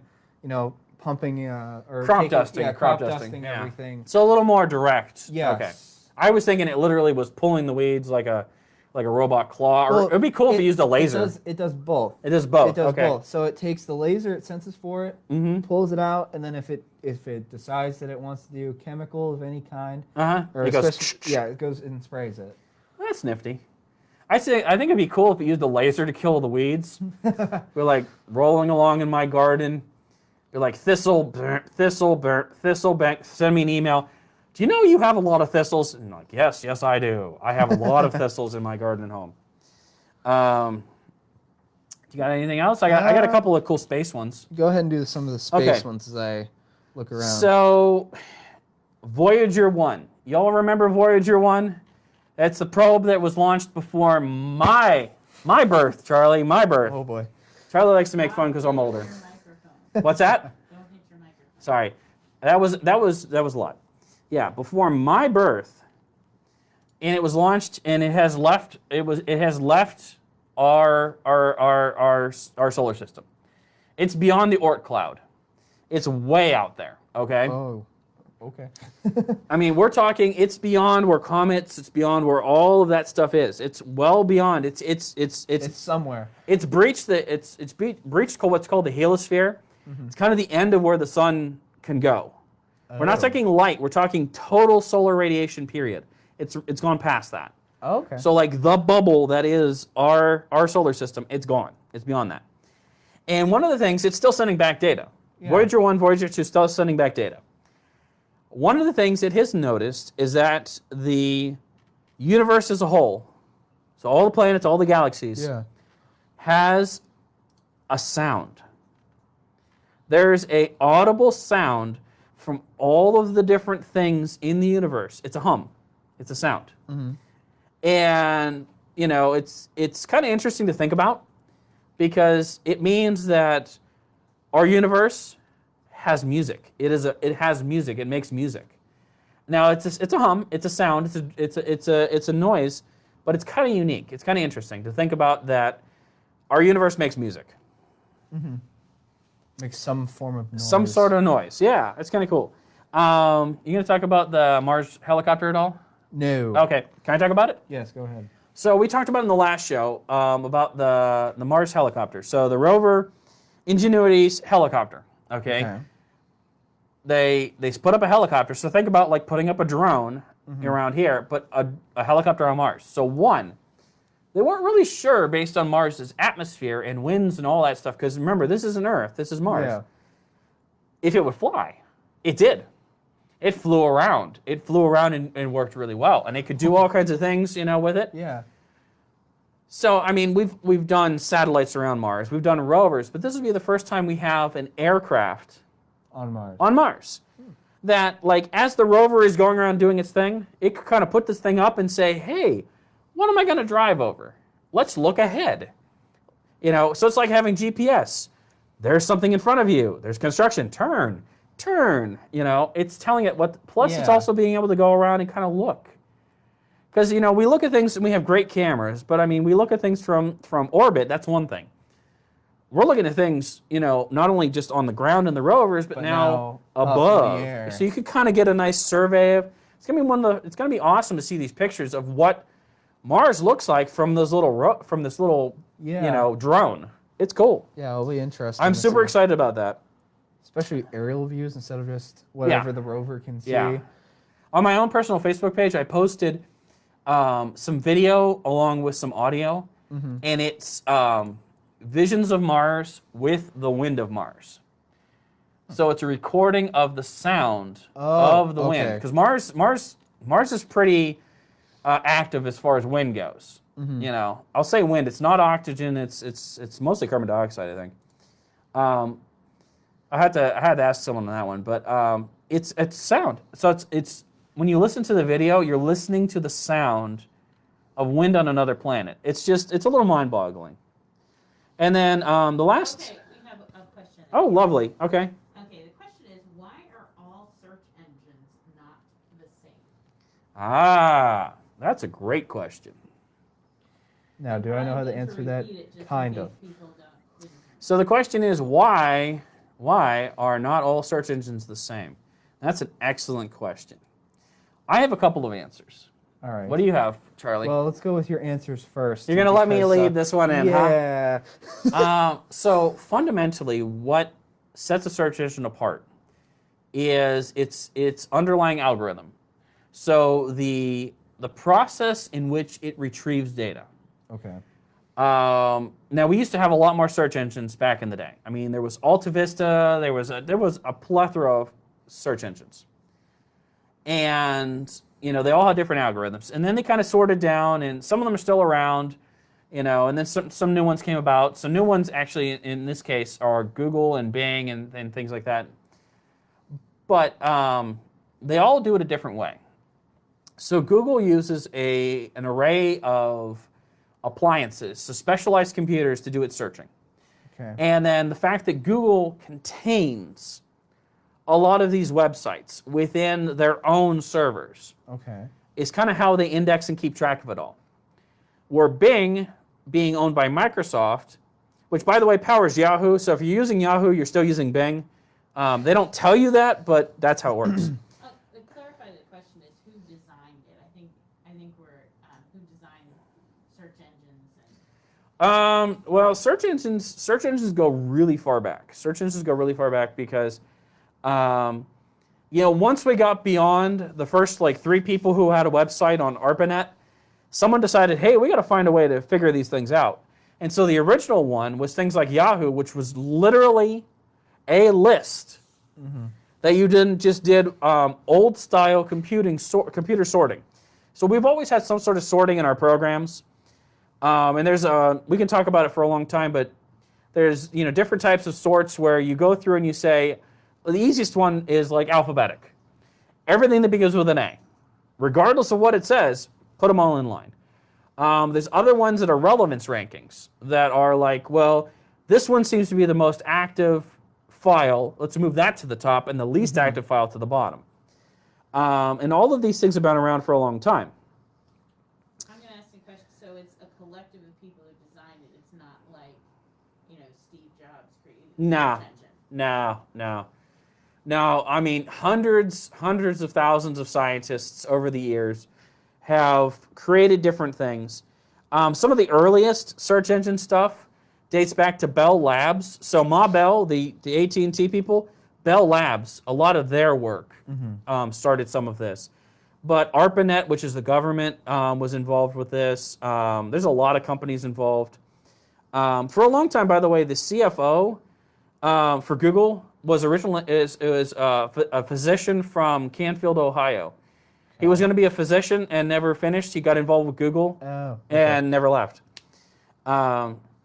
pumping or crop dusting everything. So a little more direct. Yes. Okay. I was thinking it literally was pulling the weeds like a robot claw. Or it'd be cool if you used a laser. It does both. It does both. It does both. So it takes the laser, it senses for it, pulls it out, and then if it decides that it wants to do chemical of any kind, it goes. It goes and sprays it. That's nifty. I think it'd be cool if it used a laser to kill the weeds. We're like rolling along in my garden. You're like thistle, bank. Send me an email. Do you know you have a lot of thistles? And I'm like, yes, I do. I have a lot of thistles in my garden at home. You got anything else? I got a couple of cool space ones. Go ahead and do some of the space ones as I look around. So, Voyager 1. Y'all remember Voyager 1? That's the probe that was launched before my birth, Charlie, my birth. Oh boy. Charlie likes to make fun because I'm older. What's that? Don't hit your microphone. Sorry. That was a lot. Yeah, before my birth. And it was launched and it has left our solar system. It's beyond the Oort cloud. It's way out there, okay? Oh. Okay. I mean, we're talking. It's beyond where comets. It's beyond where all of that stuff is. It's well beyond. It's somewhere. It's breached breached what's called the heliosphere. It's kind of the end of where the sun can go. We're not talking light. We're talking total solar radiation. Period. It's gone past that. Oh, okay. So like the bubble that is our solar system, it's gone. It's beyond that. And one of the things, it's still sending back data. Yeah. Voyager 1, Voyager 2, still sending back data. One of the things it has noticed is that the universe as a whole, so all the planets, all the galaxies, has a sound. There's an audible sound from all of the different things in the universe. It's a hum. It's a sound. And, it's kind of interesting to think about because it means that our universe has music. It has music. It makes music. Now it's a hum. It's a sound. It's a noise, but it's kind of unique. It's kind of interesting to think about that. Our universe makes music. Makes some form of noise. Some sort of noise. Yeah, it's kind of cool. You gonna talk about the Mars helicopter at all? No. Okay. Can I talk about it? Yes. Go ahead. So we talked about in the last show about the Mars helicopter. So the rover Ingenuity's helicopter. Okay. They put up a helicopter. So think about like putting up a drone around here, but a helicopter on Mars. So one, they weren't really sure based on Mars's atmosphere and winds and all that stuff, because remember, this isn't Earth, this is Mars. Yeah. If it would fly. It did. It flew around. It flew around and worked really well. And it could do all kinds of things, with it. Yeah. So, I mean, we've done satellites around Mars. We've done rovers. But this would be the first time we have an aircraft On Mars. on Mars. That, like, as the rover is going around doing its thing, it could kind of put this thing up and say, hey, what am I going to drive over? Let's look ahead. So it's like having GPS. There's something in front of you. There's construction. Turn. It's telling it what, plus it's also being able to go around and kind of look. Because, we look at things and we have great cameras, but I mean, we look at things from orbit, that's one thing. We're looking at things, not only just on the ground in the rovers, but now above. In the air. So you could kind of get a nice survey of, it's going to be awesome to see these pictures of what Mars looks like from this little, drone. It's cool. Yeah, it'll be interesting. I'm to super see. excited about that. Especially aerial views instead of just whatever the rover can see. Yeah. On my own personal Facebook page, I posted some video along with some audio, and it's visions of Mars with the wind of Mars. So it's a recording of the sound of the wind, because Mars is pretty active as far as wind goes. I'll say wind. It's not oxygen. It's mostly carbon dioxide, I think. I had to ask someone on that one, but it's sound. So it's when you listen to the video, you're listening to the sound of wind on another planet. It's a little mind-boggling. And then the last. Okay, we have a question. Oh, lovely. Okay. Okay, the question is, why are all search engines not the same? Ah, that's a great question. Now, do I know how to answer that? Kind of. So the question is, why are not all search engines the same? That's an excellent question. I have a couple of answers. All right. What do you have, Charlie? Well, let's go with your answers first. You're going to let me lead this one in, huh? Yeah. So fundamentally, what sets a search engine apart is its underlying algorithm. So the process in which it retrieves data. Okay. Now, we used to have a lot more search engines back in the day. I mean, there was Alta Vista. There was a plethora of search engines. And, they all had different algorithms. And then they kind of sorted down, and some of them are still around, and then some new ones came about. So new ones actually, in this case, are Google and Bing and things like that. But they all do it a different way. So Google uses an array of appliances, so specialized computers to do its searching. Okay. And then the fact that Google contains a lot of these websites within their own servers is kind of how they index and keep track of it all. Where Bing, being owned by Microsoft, which by the way powers Yahoo, so if you're using Yahoo, you're still using Bing. They don't tell you that, but that's how it works. To clarify the question is who designed it? I think we're who designed search engines. Well, search engines go really far back. Search engines go really far back because, once we got beyond the first 3 people who had a website on ARPANET, someone decided, hey, we got to find a way to figure these things out. And so the original one was things like Yahoo, which was literally a list that you did old style computer sorting. So we've always had some sort of sorting in our programs. And we can talk about it for a long time, but there's different types of sorts where you go through and you say, well, the easiest one is like alphabetic. Everything that begins with an A, regardless of what it says, put them all in line. There's other ones that are relevance rankings that are like, well, this one seems to be the most active file. Let's move that to the top and the least active file to the bottom. And all of these things have been around for a long time. I'm going to ask you a question. So it's a collective of people who designed it. It's not like, Steve Jobs created the search engine. No, I mean, hundreds of thousands of scientists over the years have created different things. Some of the earliest search engine stuff dates back to Bell Labs. So Ma Bell, the AT&T people, Bell Labs, a lot of their work started some of this. But ARPANET, which is the government, was involved with this. There's a lot of companies involved. For a long time, by the way, the CFO for Google was a physician from Canfield, Ohio. He was going to be a physician and never finished. He got involved with Google and never left.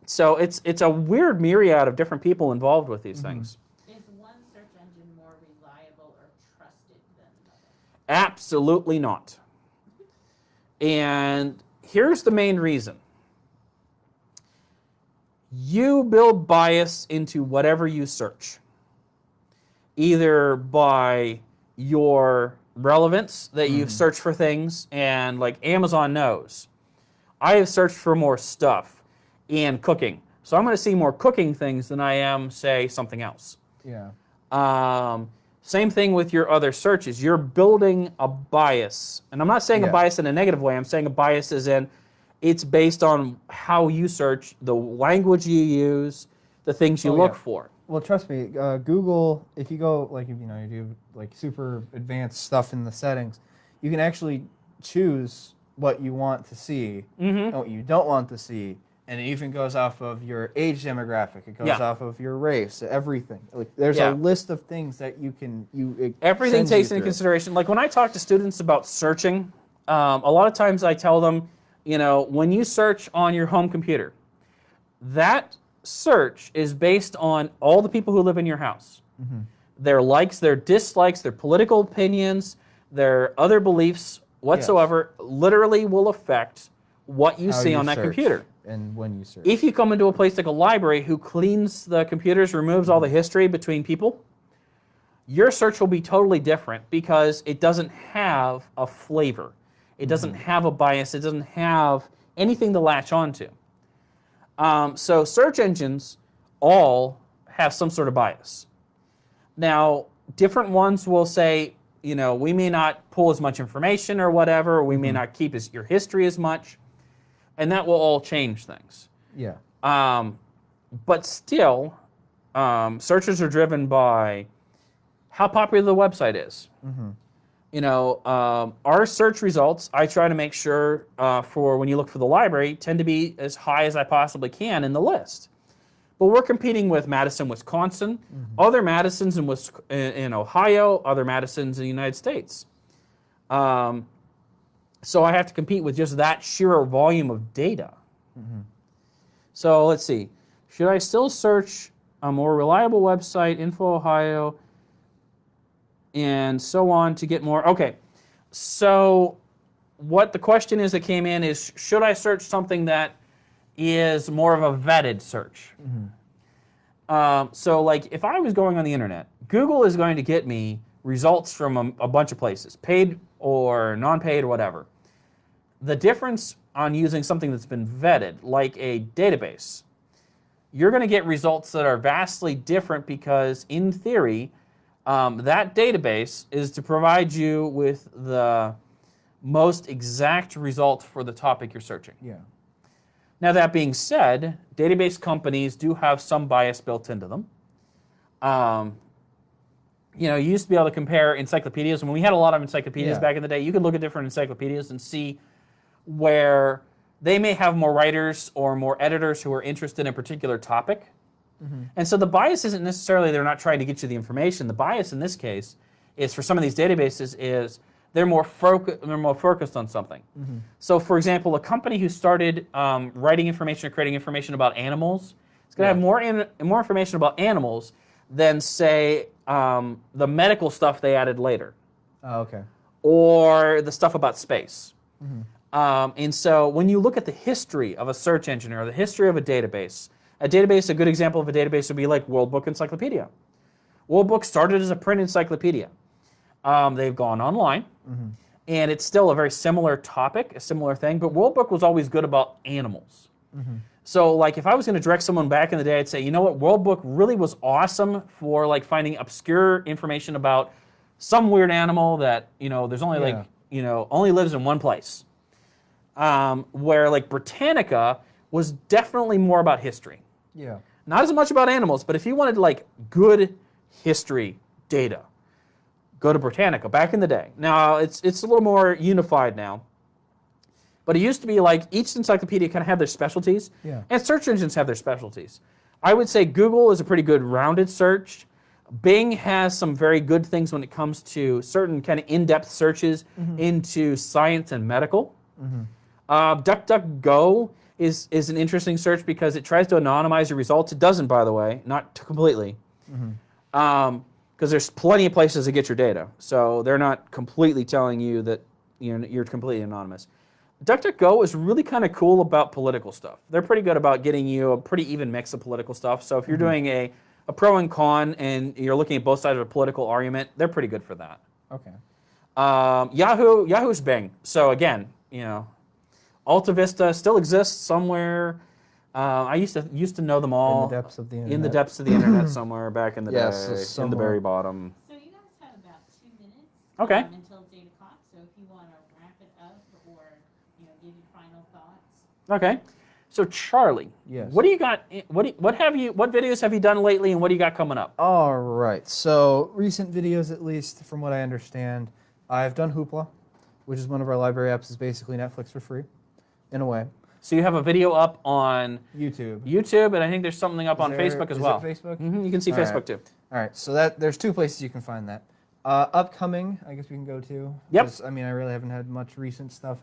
So it's a weird myriad of different people involved with these things. Is one search engine more reliable or trusted than another? Absolutely not. And here's the main reason. You build bias into whatever you search, either by your relevance that you've searched for things, and like Amazon knows, I have searched for more stuff in cooking, so I'm going to see more cooking things than I am, say, something else. Yeah. Same thing with your other searches. You're building a bias, and I'm not saying a bias in a negative way. I'm saying a bias as in it's based on how you search, the language you use, the things you look for. Well, trust me, Google, if you go, like, you do like super advanced stuff in the settings, you can actually choose what you want to see and what you don't want to see. And it even goes off of your age demographic. It goes off of your race, everything. Like, there's a list of things that you can, everything takes into consideration. Like when I talk to students about searching, a lot of times I tell them, when you search on your home computer, that search is based on all the people who live in your house. Their likes, their dislikes, their political opinions, their other beliefs whatsoever literally will affect what you see on that computer. And when you search. If you come into a place like a library who cleans the computers, removes all the history between people, your search will be totally different because it doesn't have a flavor. It doesn't have a bias. It doesn't have anything to latch onto. So search engines all have some sort of bias. Now, different ones will say, we may not pull as much information or whatever, or we may not keep your history as much, and that will all change things. Yeah. But still, searches are driven by how popular the website is. Our search results, I try to make sure for when you look for the library, tend to be as high as I possibly can in the list. But we're competing with Madison, Wisconsin, other Madisons in Ohio, other Madisons in the United States. So I have to compete with just that sheer volume of data. So let's see. Should I still search a more reliable website, Info Ohio, and so on to get more? Okay, so what the question is that came in is, should I search something that is more of a vetted search? So like if I was going on the internet, Google is going to get me results from a bunch of places, paid or non-paid or whatever. The difference on using something that's been vetted, like a database, you're going to get results that are vastly different because, in theory, that database is to provide you with the most exact result for the topic you're searching. Yeah. Now, that being said, database companies do have some bias built into them. You used to be able to compare encyclopedias. When we had a lot of encyclopedias back in the day, you could look at different encyclopedias and see where they may have more writers or more editors who are interested in a particular topic. And so the bias isn't necessarily they're not trying to get you the information. The bias in this case is for some of these databases is they're more focused on something. So for example, a company who started writing information or creating information about animals is going to have more information about animals than, say, the medical stuff they added later. Oh, okay. Or the stuff about space. And so when you look at the history of a search engine or the history of a database, a good example of a database would be like World Book Encyclopedia. World Book started as a print encyclopedia. They've gone online, and it's still a very similar topic, a similar thing, but World Book was always good about animals. So like if I was going to direct someone back in the day, I'd say, you know what, World Book really was awesome for like finding obscure information about some weird animal that, there's only only lives in one place. Where like Britannica was definitely more about history. Yeah. Not as much about animals, but if you wanted like good history data, go to Britannica. Back in the day. Now, it's a little more unified now. But it used to be like each encyclopedia kind of had their specialties. Yeah. And search engines have their specialties. I would say Google is a pretty good rounded search. Bing has some very good things when it comes to certain kind of in-depth searches into science and medical. Duckduckgo is an interesting search because it tries to anonymize your results. It doesn't, by the way, not completely. Because there's plenty of places to get your data. So they're not completely telling you that you're completely anonymous. DuckDuckGo is really kind of cool about political stuff. They're pretty good about getting you a pretty even mix of political stuff. So if you're doing a pro and con and you're looking at both sides of a political argument, they're pretty good for that. Okay. Yahoo's Bing. So again, Alta Vista still exists somewhere. I used to know them all. In the depths of the internet. In the depths of the internet somewhere back in the Yes, day. somewhere. In the very bottom. So you guys have about 2 minutes. Okay. Until it's 8 o'clock. So if you want to wrap it up or give your final thoughts. Okay. So Charlie, Yes. what do you got? What videos have you done lately, and what do you got coming up? All right. So recent videos, at least from what I understand, I've done Hoopla, which is one of our library apps. Is basically Netflix for free, in a way. So you have a video up on YouTube, and I think there's something up on Facebook as well. Is it Facebook? You can see All Facebook right. too. All right. So there's 2 places you can find that. Upcoming, I guess we can go to. Yep. 'Cause, I mean, I really haven't had much recent stuff.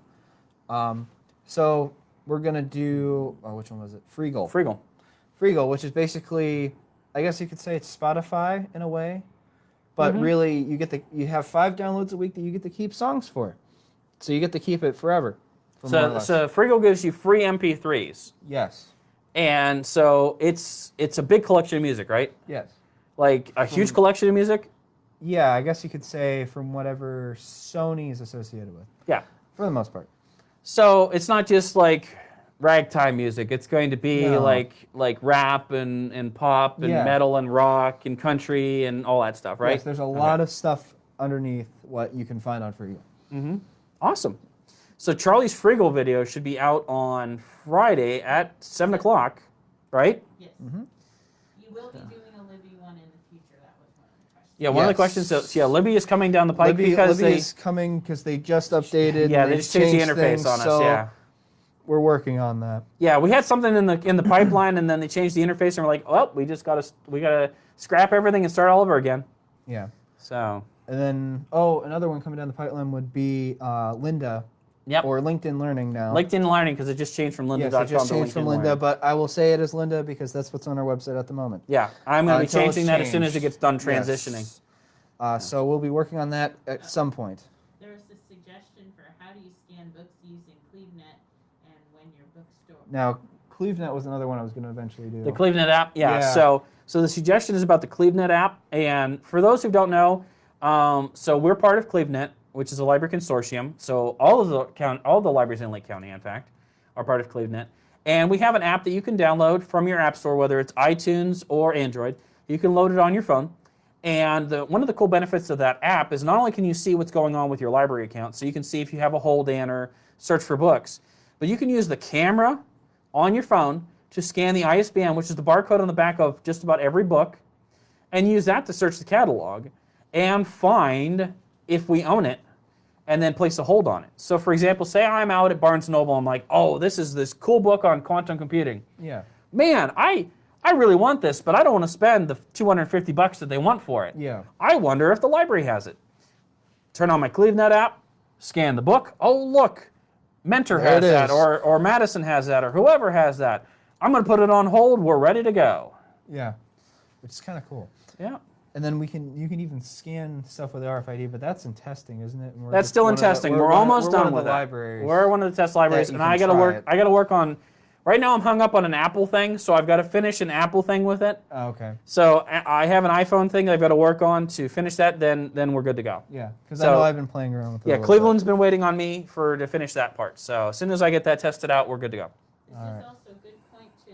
So we're gonna do. Oh, which one was it? Freegal. Freegal, which is basically, I guess you could say it's Spotify in a way, but really you have 5 downloads a week that you get to keep songs for, so you get to keep it forever. So Freegal gives you free MP3s, Yes. and so it's a big collection of music, right? Yes. Like a huge collection of music. Yeah, I guess you could say from whatever Sony is associated with, Yeah. for the most part. So it's not just like ragtime music. It's going to be No. like rap and pop and Yeah. metal and rock and country and all that stuff, right? Yes, there's a lot of stuff underneath what you can find on Freegal. Awesome. So Charlie's Freegal video should be out on Friday at 7 o'clock, right? Yes. You will be doing a Libby one in the future. That was one of the questions. Yeah, one of the questions. So Libby is coming down the pike because Libby is coming because they just updated. Yeah, and they just changed the interface things, on us. so Yeah. we're working on that. Yeah, we had something in the pipeline, and then they changed the interface, and we're like, well, we gotta scrap everything and start all over again. Yeah. So. And then, another one coming down the pipeline would be Linda. Yep. Or LinkedIn Learning now. LinkedIn Learning, because it just changed from lynda.com Yes, it just to changed LinkedIn from Linda, Learning. but I will say it as Linda because that's what's on our website at the moment. Yeah, I'm going to be Until it's changing that as soon as it changed. gets done transitioning. Yes. So we'll be working on that at some point. There was a suggestion for how do you scan books using CleveNet and when your bookstore. Now, CleveNet was another one I was going to eventually do. The CleveNet app, yeah. Yeah. So the suggestion is about the CleveNet app, and for those who don't know, so we're part of CleveNet, which is a library consortium. So all the libraries in Lake County, in fact, are part of CleveNet. And we have an app that you can download from your app store, whether it's iTunes or Android. You can load it on your phone. And one of the cool benefits of that app is not only can you see what's going on with your library account, so you can see if you have a hold in or search for books, but you can use the camera on your phone to scan the ISBN, which is the barcode on the back of just about every book, and use that to search the catalog and find if we own it, and then place a hold on it. So for example, say I'm out at Barnes & Noble, I'm like, oh, this is this cool book on quantum computing. Yeah. Man, I really want this, but I don't want to spend the $250 that they want for it. Yeah. I wonder if the library has it. Turn on my CleveNet app, scan the book. Oh, look, Mentor There has it that, is. or Madison has that, or whoever has that. I'm going to put it on hold. We're ready to go. Yeah. Which is kind of cool. Yeah. And then you can even scan stuff with RFID, but that's in testing, isn't it? And we're That's just still in one of the- testing. We're almost done with the it. libraries. We're one of the test libraries, that you and can I try it. got to work on. Right now, I'm hung up on an Apple thing, so I've got to finish an Apple thing with it. Oh, okay. So I have an iPhone thing that I've got to work on to finish that. Then we're good to go. Yeah, because So- I know I've been playing around with it. a Yeah, little Cleveland's been waiting on me to finish that part. So as soon as I get that tested out, we're good to go. This All right. is also a good point to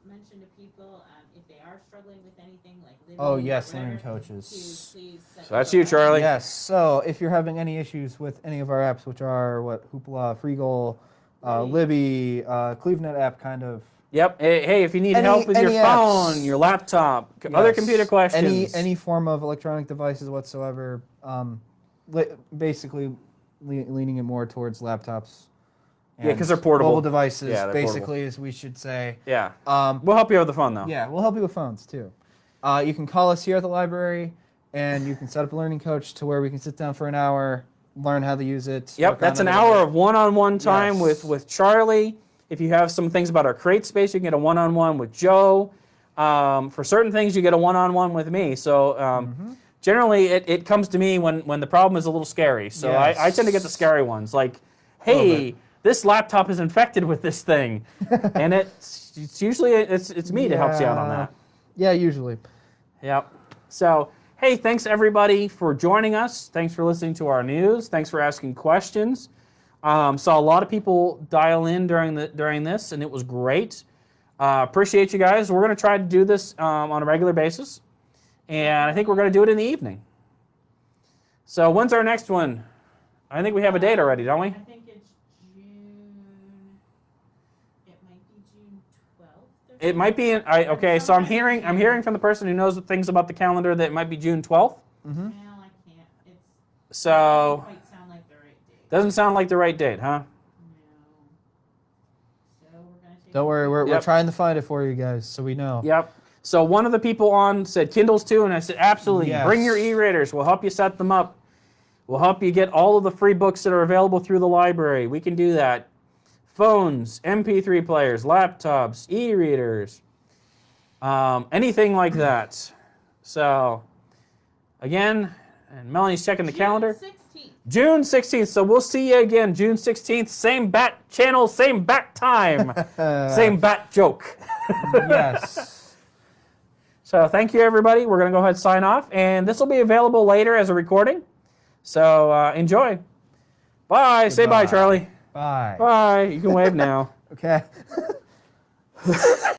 mention to people if they are struggling with anything like living. Oh, yes, or whatever, learning coaches. to please set So that's them you, up. Charlie. bit. Yes. So if you're having any issues with any of our apps, which are Hoopla, Freegal, Libby, CleveNet app kind of Yep. Hey, if you need help with your any phone, apps. your laptop, other Yes. computer questions. Any form of electronic devices whatsoever. Basically, leaning it more towards laptops. Yeah, 'cause they're portable. Mobile devices, Yeah, they're basically, as we should say. Yeah. We'll help you with the phone, though. Yeah, we'll help you with phones, too. You can call us here at the library, and you can set up a learning coach to where we can sit down for an hour, learn how to use it. Yep, that's an hour of one-on-one time with Charley. If you have some things about our crate space, you can get a one-on-one with Joe. For certain things, you get a one-on-one with me. So generally, it comes to me when the problem is a little scary. So Yes. I tend to get the scary ones, like, hey, this laptop is infected with this thing, and it's usually it's me that helps you out on that. Yeah, usually. Yep. So, hey, thanks everybody for joining us. Thanks for listening to our news. Thanks for asking questions. Saw a lot of people dial in during this, and it was great. Appreciate you guys. We're going to try to do this on a regular basis, and I think we're going to do it in the evening. So, when's our next one? I think we have a date already, don't we? I think it's June. It might be June 12th. It might be. Okay, so I'm hearing from the person who knows things about the calendar that it might be June 12th. Mm-hmm. Well, I can't. It So doesn't quite sound like the right date. doesn't sound like the right date, huh? No. So we're gonna take. Don't worry, we're Yep. trying to find it for you guys, so we know. Yep. So one of the people on said Kindles too, and I said absolutely. Yes. Bring your e-readers. We'll help you set them up. We'll help you get all of the free books that are available through the library. We can do that. Phones, MP3 players, laptops, e-readers, anything like that. So, again, and Melanie's checking the calendar. 16th. June 16th. So we'll see you again June 16th. Same bat channel, same bat time, same bat joke. Yes. So thank you, everybody. We're going to go ahead and sign off, and this will be available later as a recording. So enjoy. Bye. Say bye, Goodbye. Charlie. Bye. Bye. You can wave now. Okay.